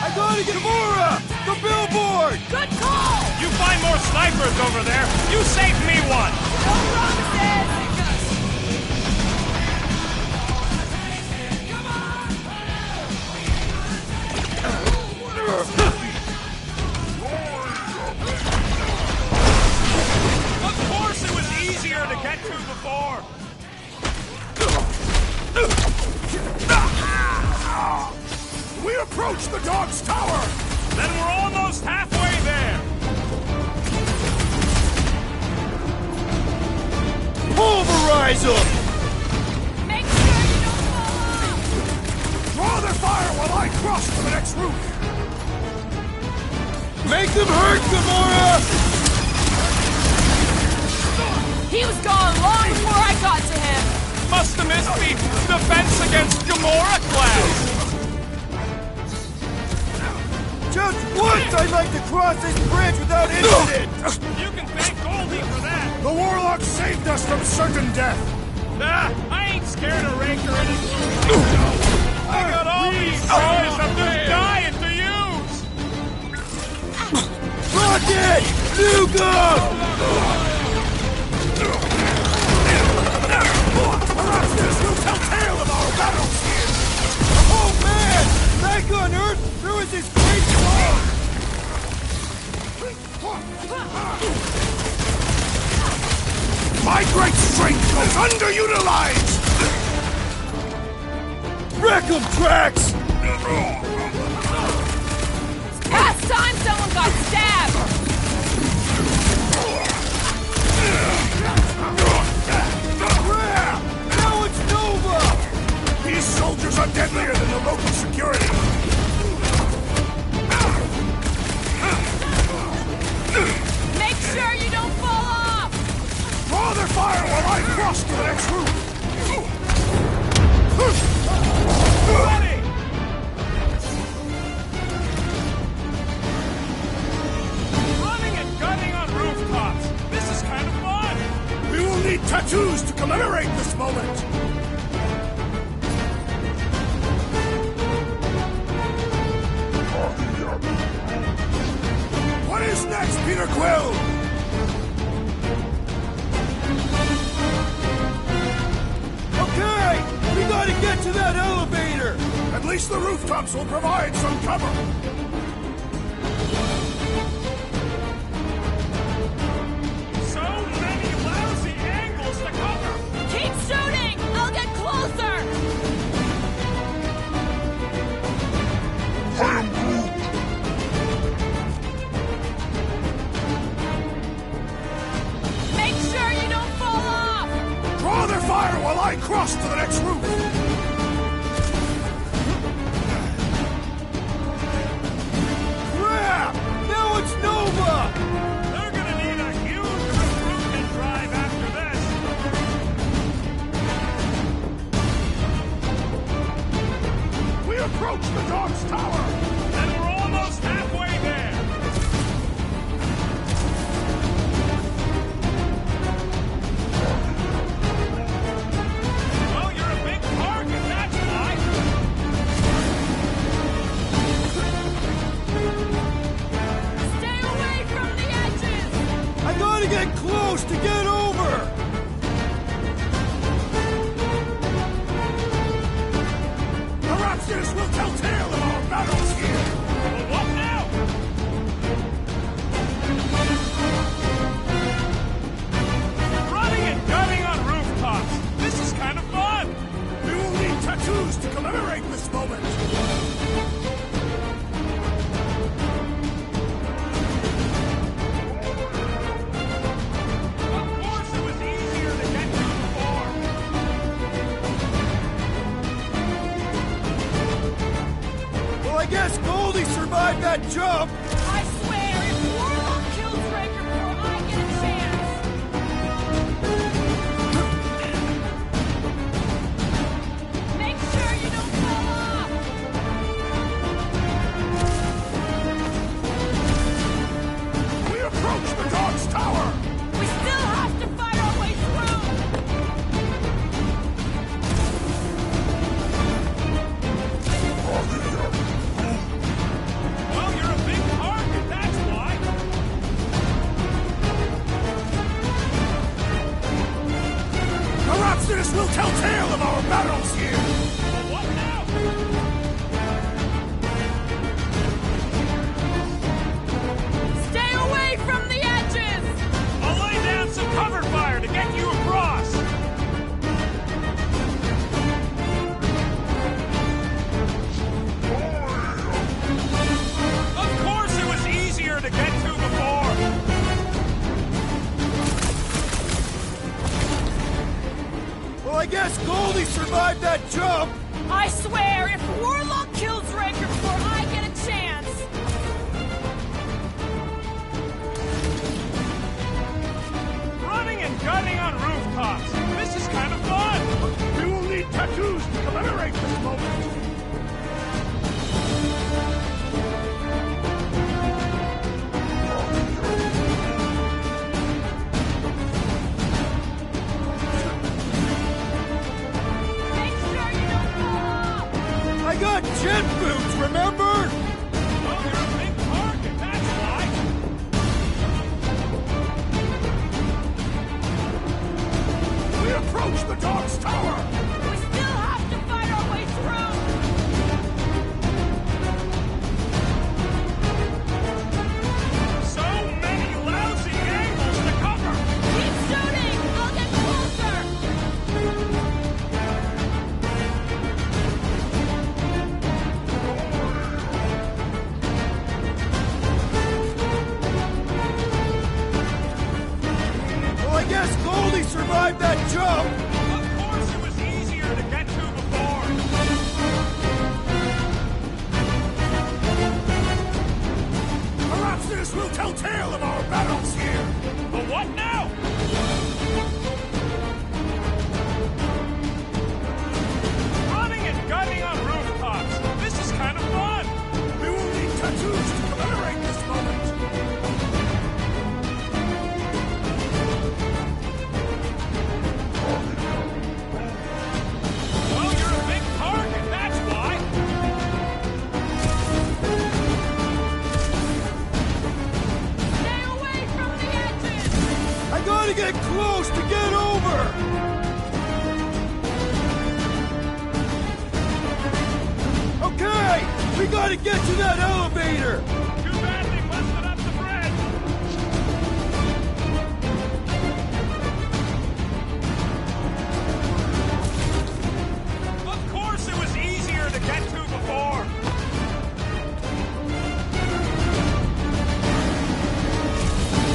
I gotta get Gamora! The billboard! Good call! You find more snipers over there! You save me one! No promises! Of course it was easier to get to before! We approach the dog's tower! Then we're almost halfway there! Pulverize them! cross to the next roof! Make them hurt, Gamora! He was gone long before I got to him! Must have missed me! Defense against Gamora class! Just once I'd like to cross this bridge without incident! You can thank Goldie for that! The Warlock saved us from certain death! Ah, I ain't scared of Raker and his little I got all these toys I'm just dying to use! Rocket! Nuka! Perhaps this will tell tale of our battles here! Oh man! Back on Earth, there was this great storm! My great strength goes underutilized! Wreck 'em, Drax! Last time someone got stabbed! Crap! Now it's Nova! These soldiers are deadlier than the local security! Make sure you don't fall off! Draw their fire while I cross to the next roof! Ready! Running and gunning on rooftops! This is kind of fun! We will need tattoos to commemorate this moment! What is next, Peter Quill? Okay! We gotta get to that elevator! At least the rooftops will provide some cover! So many lousy angles to cover! Keep shooting! I'll get closer! Make sure you don't fall off! Draw their fire while I cross to the next roof! Crap! Now it's Nova! They're gonna need a huge recruitment drive after this! We approach the Dog's Tower! And we're almost halfway there! Well, you're a big target, that's why! Stay away from the edges! I gotta get close to get over! Perhaps this will tell tale of our battles here! Well, what now? Running and gunning on rooftops! This is kind of fun! We will need tattoos to commemorate this moment! Of course it was easier to get to before! Well, I guess Goldie survived that jump! I swear, if Warlock kills Raker before I get a chance... Make sure you don't fall off! We approach the Dog's Tower! We still have to fight our way through! Well, you're a big target, that's why! Perhaps this will tell tale of our battles here! Well, what now? Stay away from the edges! I'll lay down some cover fire to get you across! Of course it was easier to get to before! Well, I guess Goldie survived that jump! I swear, if Warlock kills Raker before I get a chance... Running and gunning on rooftops. This is kind of fun. We will need tattoos to commemorate this moment. Make sure you don't fall off! I got jet boots, remember? Well, you're a big target, that's why. We approach the dog's tower. We still have to fight our way through! So many lousy angles to cover. Keep shooting! I'll get closer! Well, I guess Goldie survived that jump! Of course it was easier to get to before. Perhaps this will tell tale of our battles here. The what now? Running and gunning on rooftops. This is kind of fun. We will need tattoos to commemorate this moment. Well, you're a big target, that's why. Stay away from the edges! I gotta get close to get over! Okay! We gotta get to that elevator! Too bad they busted up the bridge. Of course it was easier to get to before.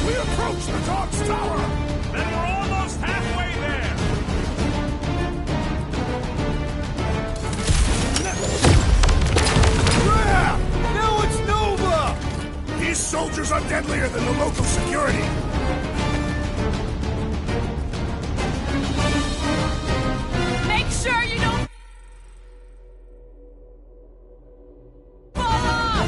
We approach the dog's tower. Then we're almost halfway there. Crap! Now it's Nova! These soldiers are deadlier than the local security. Make sure you don't fall off!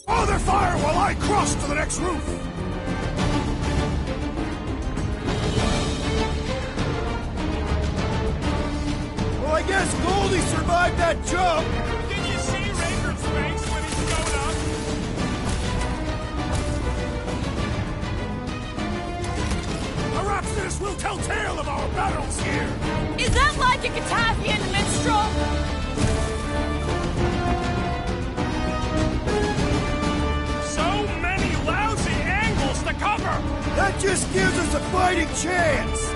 Draw their fire while I cross to the next roof! Well, I guess Goldie survived that jump! Did you see Raker's face when he showed up? Perhaps this will tell tale of our battles here! Is that like a Catavian minstrel? So many lousy angles to cover! That just gives us a fighting chance!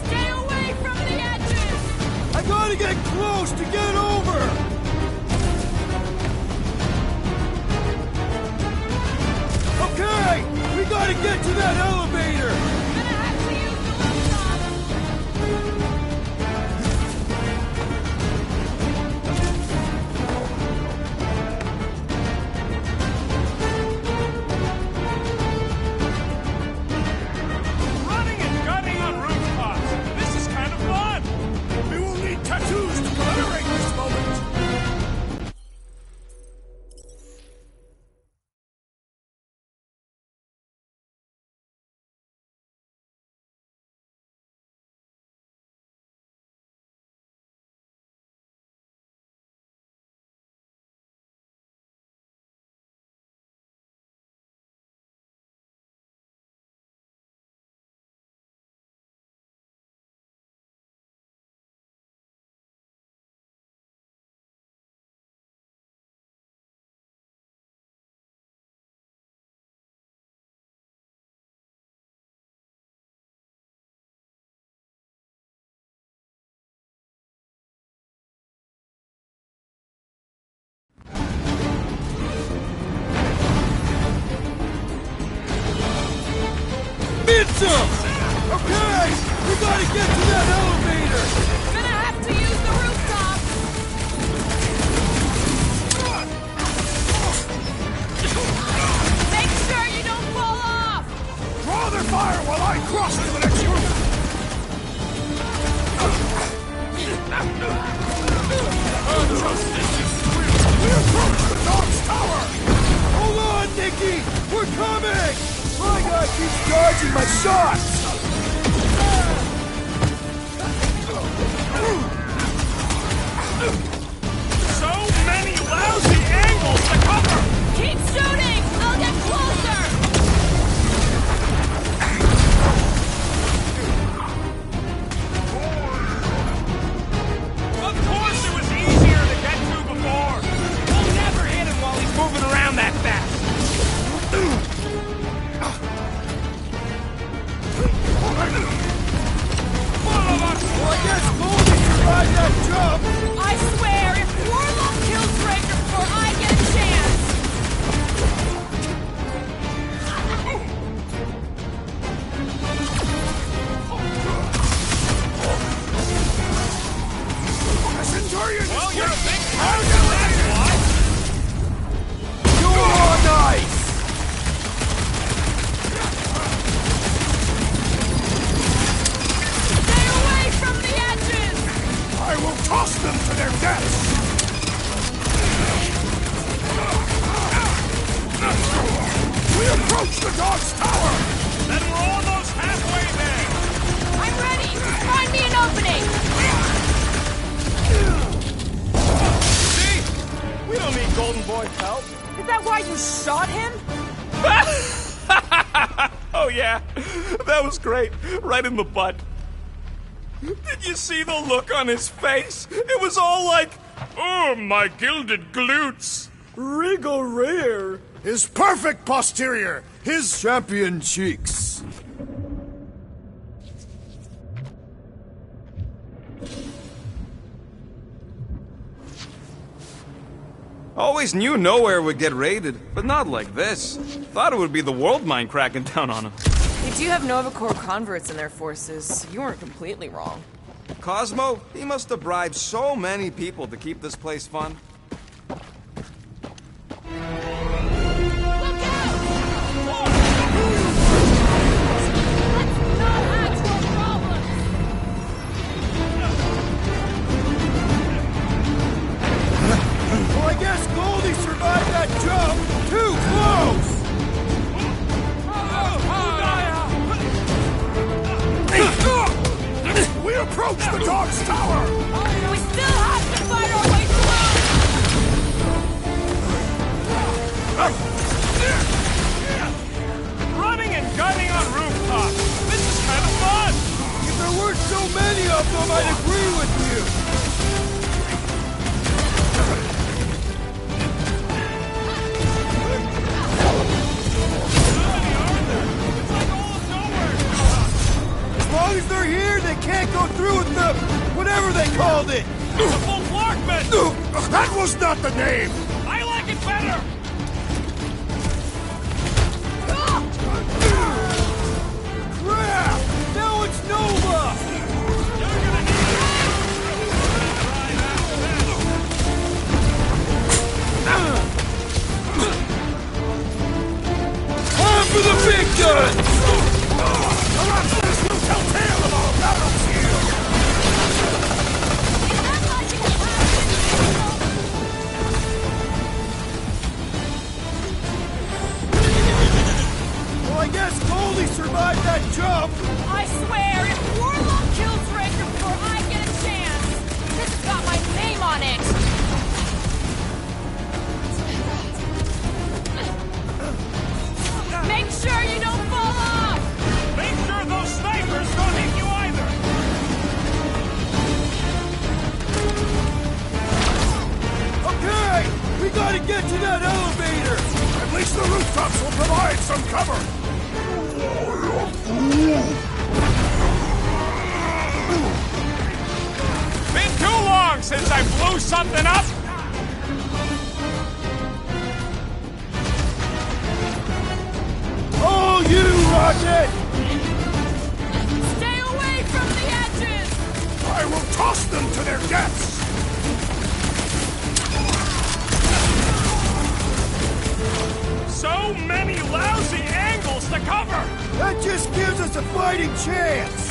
Stay away from the edges! I gotta get close to get over! Okay! We gotta get to that elevator! Gonna have to use the rooftop! Running and gunning on rooftops. This is kind of fun. We will need tattoos to commemorate this moment! Mitsu! Okay! We gotta get to that elevator! Gonna have to use the rooftop! Make sure you don't fall off! Draw their fire while I cross to the next roof! We approach the dog's tower! Hold on, Nikki! We're coming! My guy keeps dodging my shots! So many lousy angles to cover. Keep shooting! I'll get closer! Of course it was easier to get to before. We'll never hit him while he's moving around that fast. Well, I guess Goldie survived that jump! I swear, if Warlock kills Raker before I get a chance... Centurion is Well, you're a quick. big target, that's why. You're on ice! Stay away from the edges! I will toss them to their deaths! We approach the dog's tower! Then we're almost halfway there. I'm ready! Find me an opening! See? We don't need Golden Boy's help. Is that why you shot him? Oh yeah, that was great. Right in the butt. Did you see the look on his face? It was all like, oh, my gilded glutes. Regal rear! His perfect posterior! His champion cheeks! Always knew nowhere would get raided, but not like this. Thought it would be the world mine cracking down on him. They do have Nova Corps converts in their forces. You weren't completely wrong. Cosmo, he must have bribed so many people to keep this place fun. Look out! Running and gunning on rooftops. This is kind of fun. If there weren't so many of them, I'd agree with you. As long as they're here, they can't go through with the whatever they called it. The full Clarkman. That was not the name! I like it better. Crap! Now it's Nova! You're gonna need Time for the big guns! Perhaps this will tell tale of our battles here. Well, I guess Goldie survived that jump! I swear, if Warlock kills Raker before I get a chance, this has got my name on it! Make sure you don't fall off! Make sure those snipers don't hit you either. Okay! We gotta get to that elevator! At least the rooftops will provide some cover! Been too long since I blew something up. Oh, you, Rocket! Stay away from the edges! I will toss them to their deaths! So many lousy angles to cover. That just gives us a fighting chance!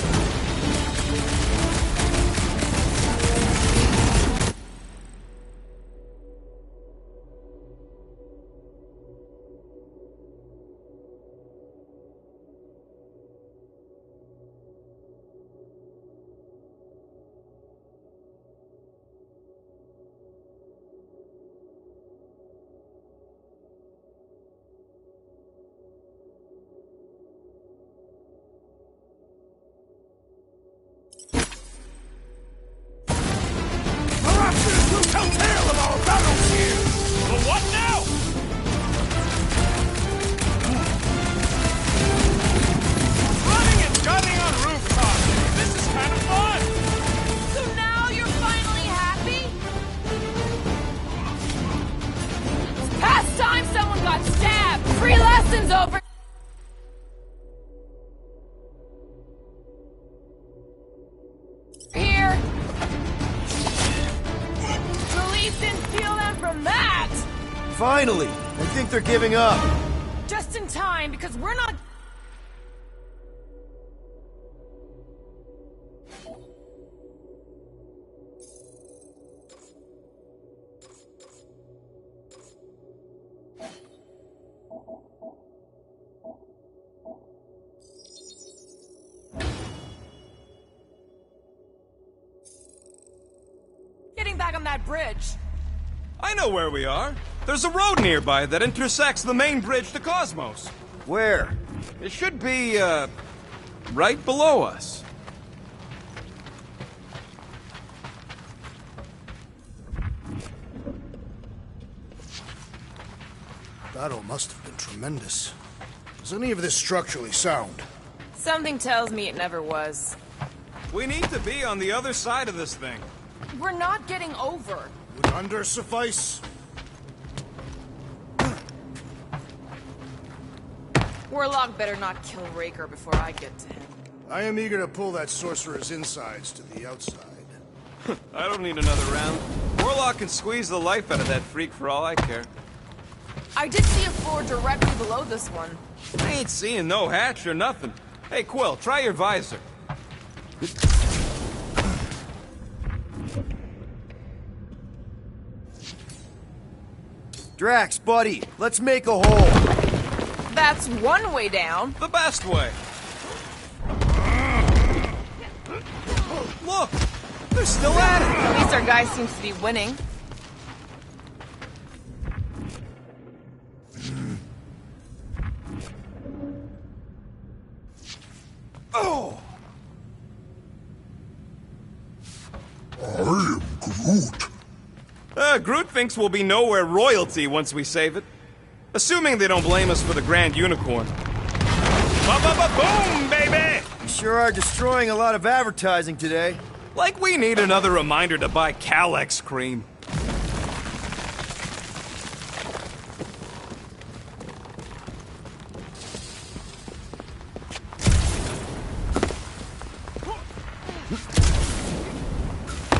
Perhaps this will tell tale of our battles here! But what now? Running and gunning on rooftops. This is kind of fun. So now you're finally happy? It's past time someone got stabbed! Free lessons over! Here! Relief didn't feel them from that! Finally! I think they're giving up. Just in time, because we're not... getting back on that bridge. I know where we are. There's a road nearby that intersects the main bridge to Cosmos. Where? It should be, right below us. Battle must have been tremendous. Is any of this structurally sound? Something tells me it never was. We need to be on the other side of this thing. We're not getting over. Would under suffice? Warlock better not kill Raker before I get to him. I am eager to pull that sorcerer's insides to the outside. I don't need another round. Warlock can squeeze the life out of that freak for all I care. I did see a floor directly below this one. I ain't seeing no hatch or nothing. Hey, Quill, try your visor. Drax, buddy, let's make a hole. That's one way down. The best way. Look! They're still at it! At least our guy seems to be winning. Groot thinks we'll be nowhere royalty once we save it. Assuming they don't blame us for the Grand Unicorn. Ba-ba-ba-boom, baby! You sure are destroying a lot of advertising today. Like we need another reminder to buy Calex cream.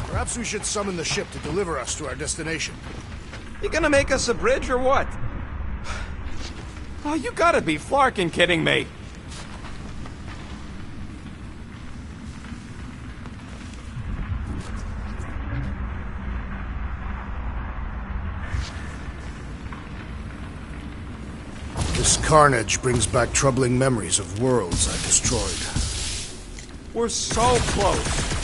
Perhaps we should summon the ship to deliver us to our destination. You gonna make us a bridge or what? Oh, you gotta be flarkin' kidding me. This carnage brings back troubling memories of worlds I destroyed. We're so close.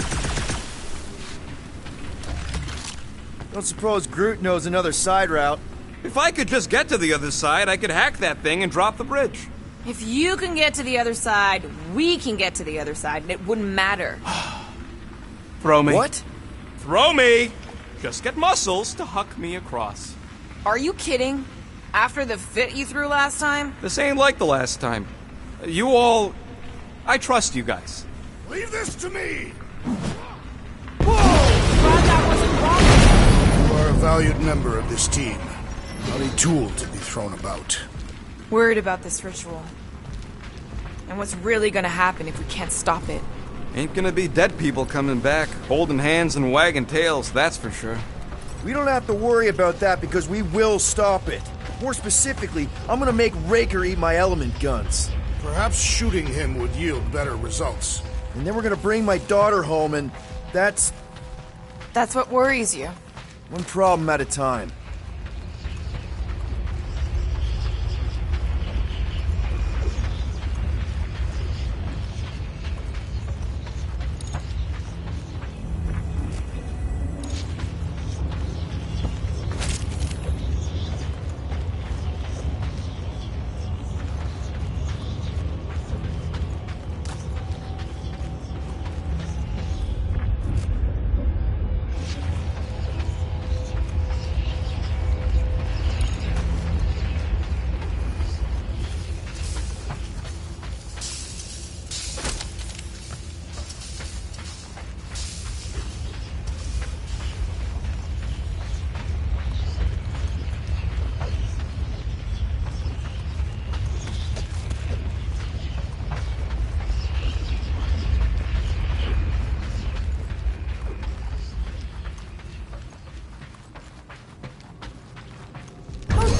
Don't suppose Groot knows another side route. If I could just get to the other side, I could hack that thing and drop the bridge. If you can get to the other side, we can get to the other side, and it wouldn't matter. Throw me. What? Throw me! Just get muscles to huck me across. Are you kidding? After the fit you threw last time? This ain't like the last time. You all... I trust you guys. Leave this to me! Glad that wasn't wrong. You are a valued member of this team. Not a tool to be thrown about. Worried about this ritual. And what's really gonna happen if we can't stop it? Ain't gonna be dead people coming back, holding hands and wagging tails, that's for sure. We don't have to worry about that because we will stop it. More specifically, I'm gonna make Raker eat my element guns. Perhaps shooting him would yield better results. And then we're gonna bring my daughter home, and that's That's what worries you. one problem at a time.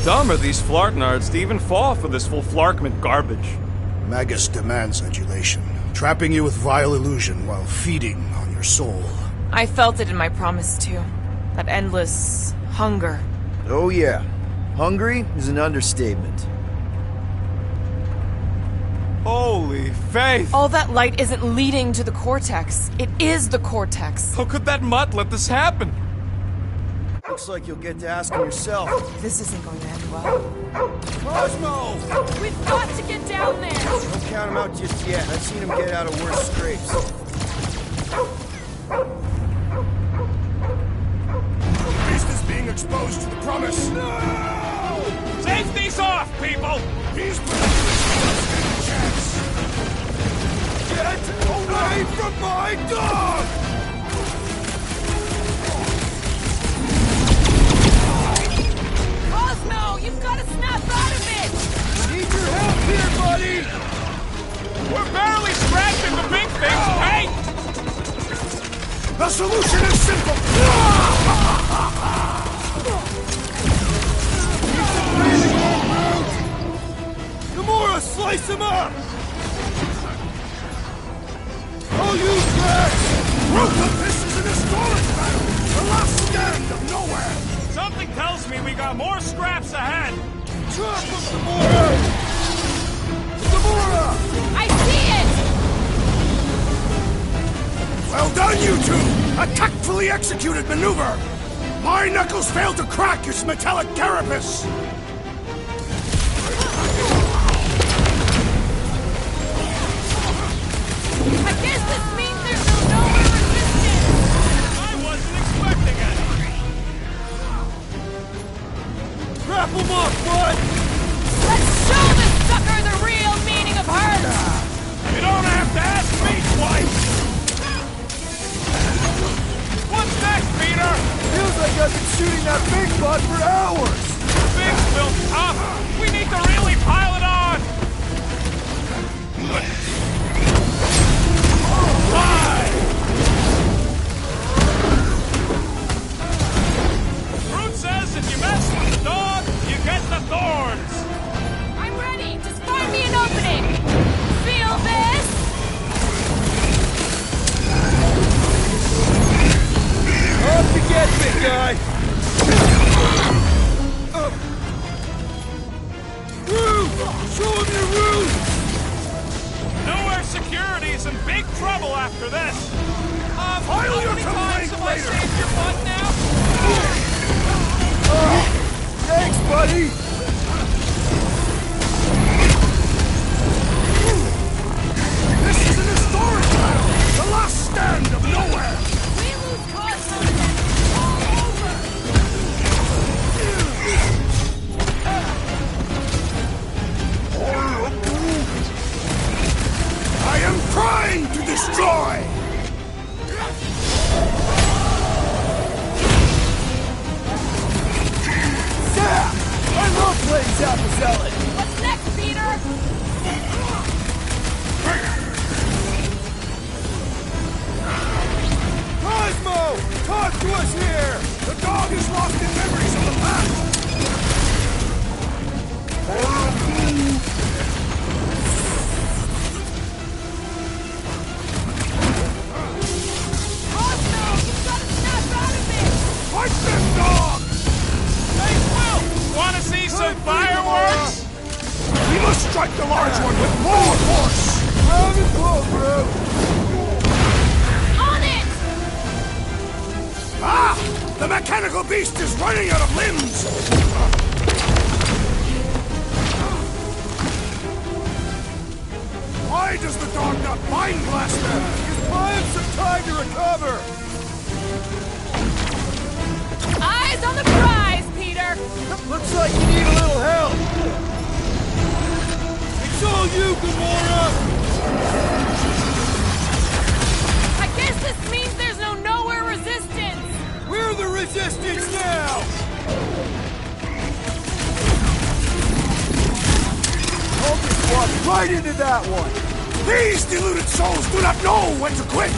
Dumb are these Flarknards to even fall for this full Flarkment garbage. Magus demands adulation, trapping you with vile illusion while feeding on your soul. I felt it in my promise too. That endless hunger. Oh yeah, hungry is an understatement. Holy faith! All that light isn't leading to the Cortex. It is the Cortex. How could that mutt let this happen? Looks like you'll get to ask him yourself. This isn't going to end well. Cosmo! We've got to get down there! Don't count him out just yet. I've seen him get out of worse scrapes. The beast is being exposed to the promise. No! Safety's off, people! He's getting a chance. Get away from my dog! Cosmo, you've got to snap out of it! Need your help here, buddy! We're barely scratching the big thing's paint! The solution is simple. Gamora, slice him up! I'll use that! Proof of this is an historic battle! The last stand of nowhere! Something tells me we got more scraps ahead! Trap him, Gamora! Gamora! I see it! Well done, you two! A tactfully executed maneuver! My knuckles failed to crack his metallic carapace! I guess this means there's no more resistance! I wasn't expecting it! Snap them up, bud! Let's show this sucker the real meaning of hurt! You don't have to ask me twice! What's next, Peter? Feels like I've been shooting that big bud for hours! Big will tough! We need to really pile it on! Why? Fruit says if you mess with the dog, you get the thorns! I'm ready! Just find me an opening! Feel this? Up to get, big guy! Show him your roots! Nowhere Security's in big trouble after this! How many times have I saved your butt now? Thanks, buddy! This is an historic battle! The last stand of Nowhere! We lose Cosmo and then it's all over! I am trying to destroy! Zap! I love playing Zappa Salad! What's next, Peter? Cosmo! Talk to us here! The dog is lost in memories of the past! Cosmo, you've got to snap out of it! Fight them, dog! Hey, Will! Wanna see some fireworks? We must strike the large one with more force! Round and pull, bro! On it! Ah! The mechanical beast is running out of limbs! Why does the dog not mind blast them? Just buy him some time to recover! Eyes on the prize, Peter! Looks like you need a little help! It's all you, Gamora! I guess this means there's no Nowhere resistance! We're the resistance now! I'll just walk right into that one! These deluded souls do not know when to quit!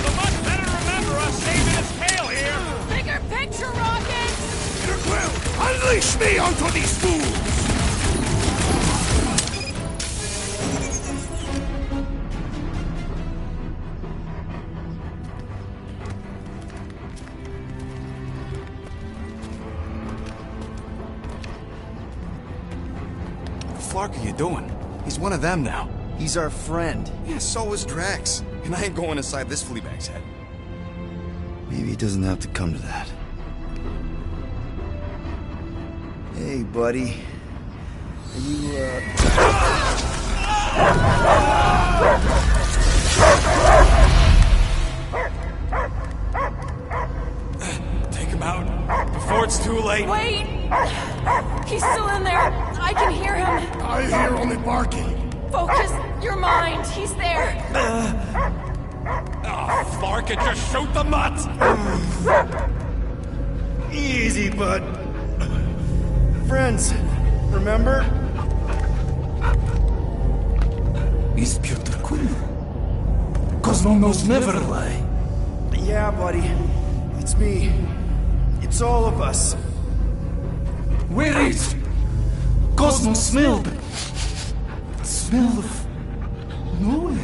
The much better remember us saving his tail here! Bigger picture, Rocket! Peter Quill, unleash me onto these fools! What the fuck are you doing? He's one of them now. He's our friend. Yeah, so is Drax. And I ain't going inside this fleabag's head. Maybe it doesn't have to come to that. Hey, buddy. Are you, Take him out before it's too late. Wait! He's still in there! I can hear him! I hear only barking. Focus your mind! He's there! Oh, Flark, just shoot the mutt! Easy, bud. Friends, remember? He's Peter Quill. Cosmo knows never lie. Yeah, buddy. It's me. It's all of us. Where is Cosmo smelled the smell of nowhere.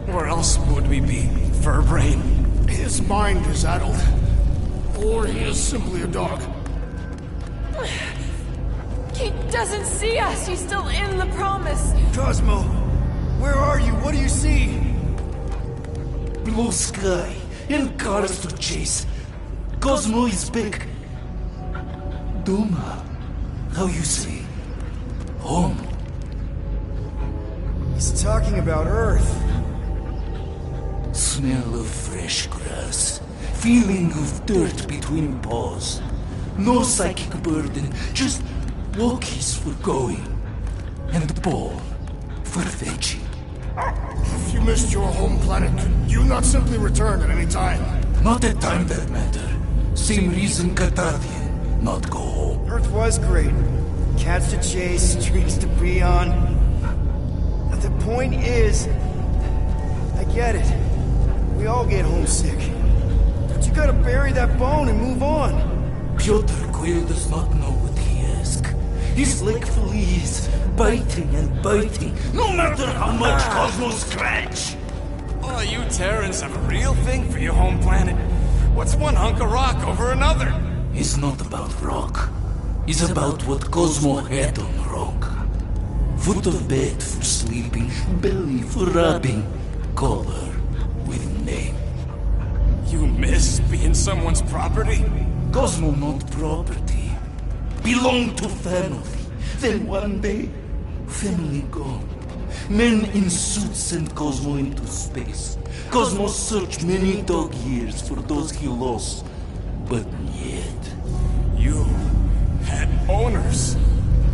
Where else would we be, Furbrain? His mind is addled. Or he is simply a dog. He doesn't see us! He's still in the promise! Cosmo, where are you? What do you see? Blue sky and cars to chase. Cosmo is back. Duma, how you say? Home. He's talking about Earth. Smell of fresh grass. Feeling of dirt between paws. No psychic burden, just walkies for going. And the ball for fetching. If you missed your home planet, could you not simply return at any time? Not at time that matter. Same reason Catardian, not go home. Earth was great. Cats to chase, streets to be on. But the point is, I get it. We all get homesick. But you gotta bury that bone and move on. Piotr Quill does not know what he asks. He's like fleas, biting and biting, no matter how much Cosmo scratch. Oh, you Terrans have a real thing for your home planet. What's one hunk of rock over another? It's not about rock. It's about what Cosmo had on rock. Foot of bed for sleeping, belly for rubbing, color with name. You miss being someone's property? Cosmo not property. Belong to family. Then one day, family gone. Men in suits send Cosmo into space. Cosmo searched many dog years for those he lost. But yet... You had owners.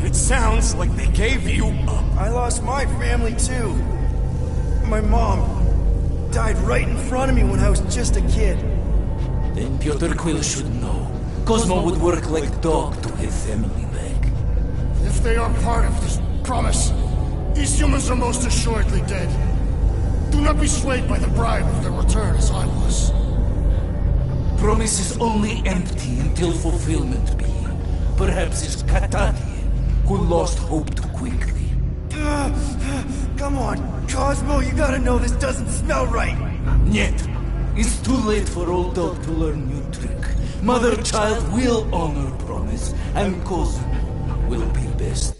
It sounds like they gave you up. I lost my family too. My mom died right in front of me when I was just a kid. Then Piotr Quill should know. Cosmo would work like dog to have family back. If they are part of this promise, these humans are most assuredly dead. Do not be swayed by the bribe of their return as I was. Promise is only empty until fulfillment be. Perhaps it's Catardian who lost hope too quickly. Come on, Cosmo, you gotta know this doesn't smell right. Yet, it's too late for old dog to learn new trick. Mother-child will honor promise, and Cosmo will be best.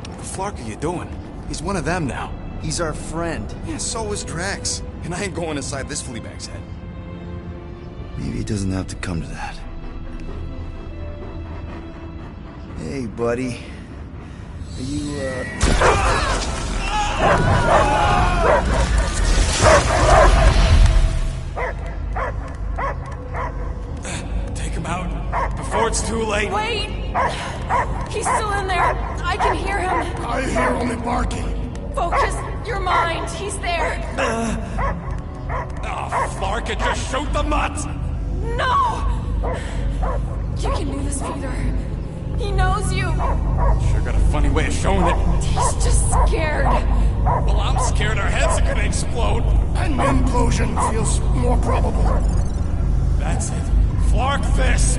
What the fuck are you doing? He's one of them now. He's our friend. Yeah, so is Drax. And I ain't going inside this fleabag's head. Maybe it doesn't have to come to that. Hey, buddy. Are you, Take him out before it's too late. Wait! He's still in there. I can hear him. I hear only barking. Focus your mind. He's there. Oh, Flark, just shoot the mutt! No! You can do this, Peter. He knows you. Sure got a funny way of showing it. He's just scared. Well, I'm scared our heads are gonna explode. An implosion feels more probable. That's it. Flark this!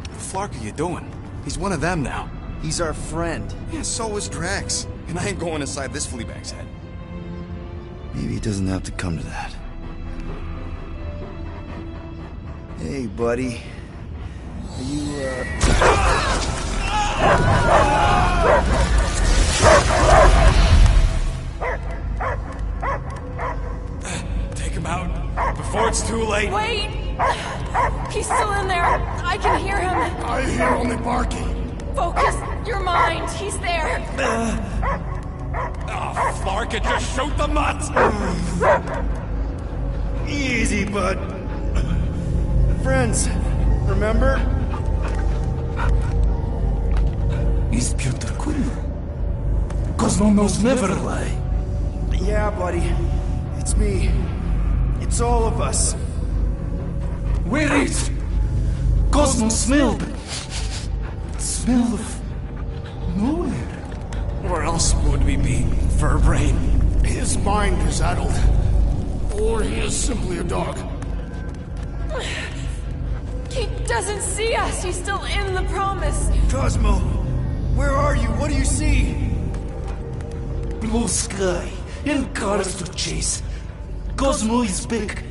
What the fuck are you doing? He's one of them now. He's our friend. Yeah, so is Drax. And I ain't going inside this fleabag's head. Maybe it doesn't have to come to that. Hey, buddy. Are you, before it's too late. Wait! He's still in there. I can hear him. I hear only barking. Focus your mind. He's there. Oh, Flark, it just shoot the mutts! Easy, bud. Friends, remember? Is Peter Quill? Cosmo knows never lie. Yeah, buddy. It's me. It's all of us. Where is Cosmo smelled? Smell of nowhere. Where else would we be, Furbrain? His mind is addled. Or he is simply a dog. He doesn't see us. He's still in the promise. Cosmo, where are you? What do you see? Blue sky and cars to chase. Cosmo is back.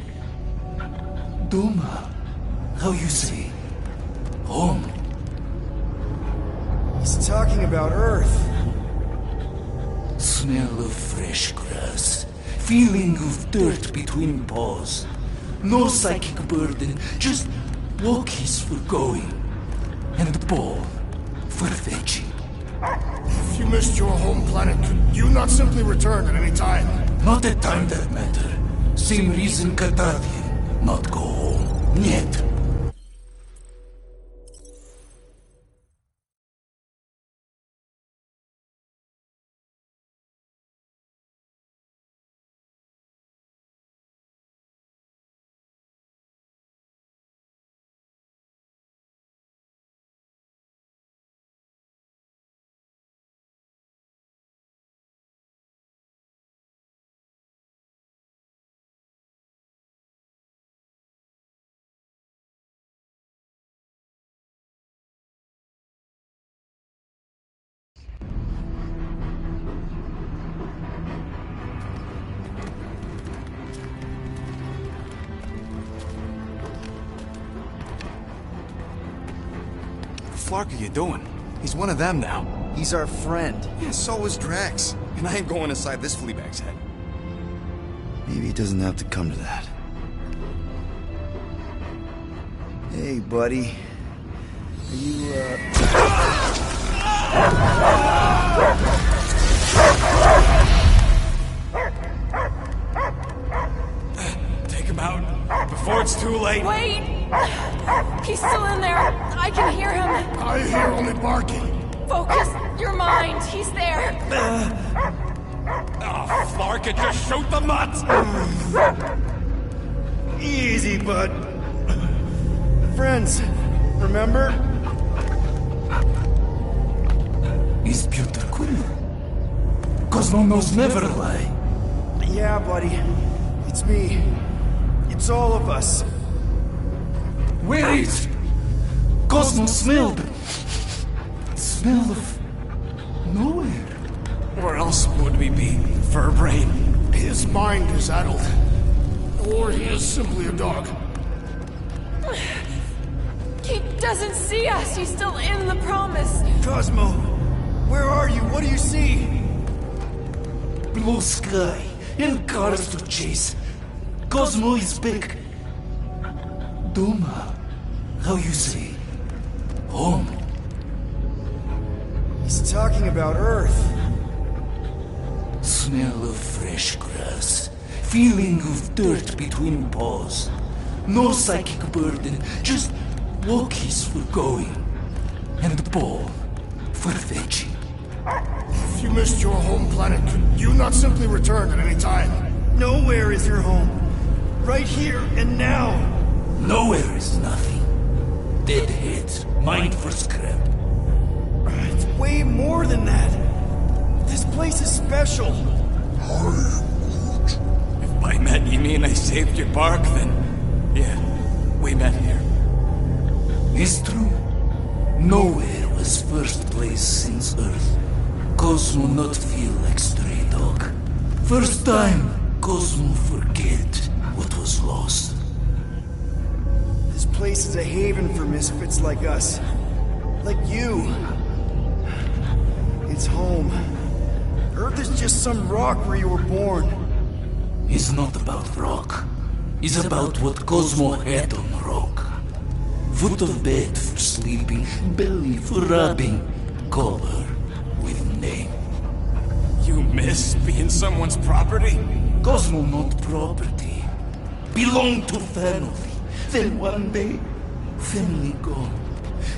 Duma, how you say? Home. He's talking about Earth. Smell of fresh grass. Feeling of dirt between paws. No psychic burden, just walkies for going. And the ball for fetching. If you missed your home planet, could you not simply return at any time? Not a time that matter. Same reason Cardassian not go home. Yet. Flark are you doing? He's one of them now. He's our friend. Yeah, so is Drax. And I ain't going inside this fleabag's head. Maybe it doesn't have to come to that. Hey, buddy. Are you, Take him out before it's too late. Wait! He's still in there. I can hear him. I hear only barking. Focus your mind. He's there. Oh, Flark, it just shoot the mutts! Easy, bud. Friends, remember? Is Peter Quill? Cosmo knows never lie. Yeah, buddy. It's me. It's all of us. Where is Cosmo smelled? Smell of nowhere. Where else would we be, Furbrain? His mind is addled. Or he is simply a dog. He doesn't see us. He's still in the promise. Cosmo, where are you? What do you see? Blue sky and cars to chase. Cosmo is back. Duma, how you say? Home. He's talking about Earth. Smell of fresh grass. Feeling of dirt between paws. No psychic burden, just walkies for going. And the ball for fetching. If you missed your home planet, could you not simply return at any time? Nowhere is your home. Right here and now. Nowhere is nothing. Dead heads, mind for scrap. It's way more than that. This place is special. If by met you mean I saved your bark, then yeah, we met here. It's true. Nowhere was first place since Earth. Cosmo not feel like stray dog. First time, Cosmo forget what was lost. This place is a haven for misfits like us. Like you. It's home. Earth is just some rock where you were born. It's not about rock. is about what Cosmo had on Rogue. Foot of bed for sleeping, belly for rubbing, color with name. You miss being someone's property? Cosmo not property. Belong to family. Then one day, family gone.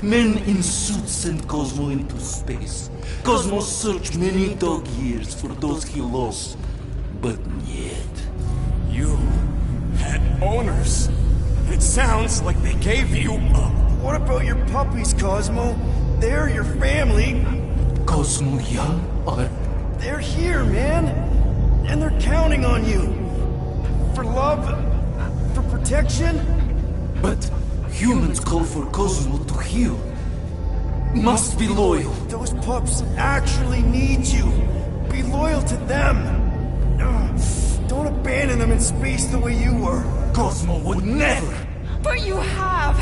Men in suits send Cosmo into space. Cosmo searched many dog years for those he lost, but yet. You had owners. It sounds like they gave you up. What about your puppies, Cosmo? They're your family. Cosmo young or... They're here, man. And they're counting on you. For love, for protection. But humans call for Cosmo to heal. Must be loyal. Those pups actually need you. Be loyal to them. Don't abandon them in space the way you were. Cosmo would never. But you have.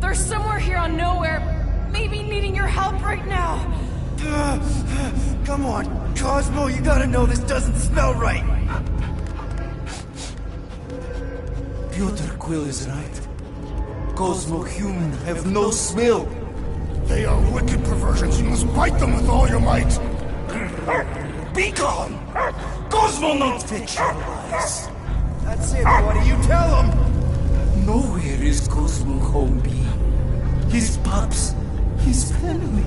They're somewhere here on Nowhere, maybe needing your help right now. Come on, Cosmo, you gotta know this doesn't smell right. Peter Quill is right. Cosmo human have no smell. They are wicked perversions. You must fight them with all your might. Be gone! Cosmo not fictionalized. That's it, buddy. You tell him. Nowhere is Cosmo home be. His pups, his family,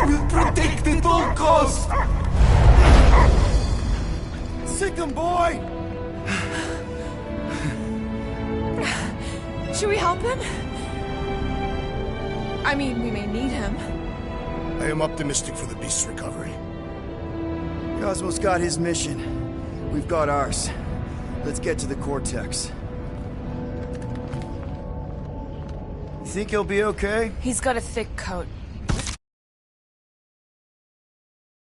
will protect at all costs. Sick him, boy. Should we help him? I mean, we may need him. I am optimistic for the beast's recovery. Cosmo's got his mission. We've got ours. Let's get to the Cortex. You think he'll be okay? He's got a thick coat.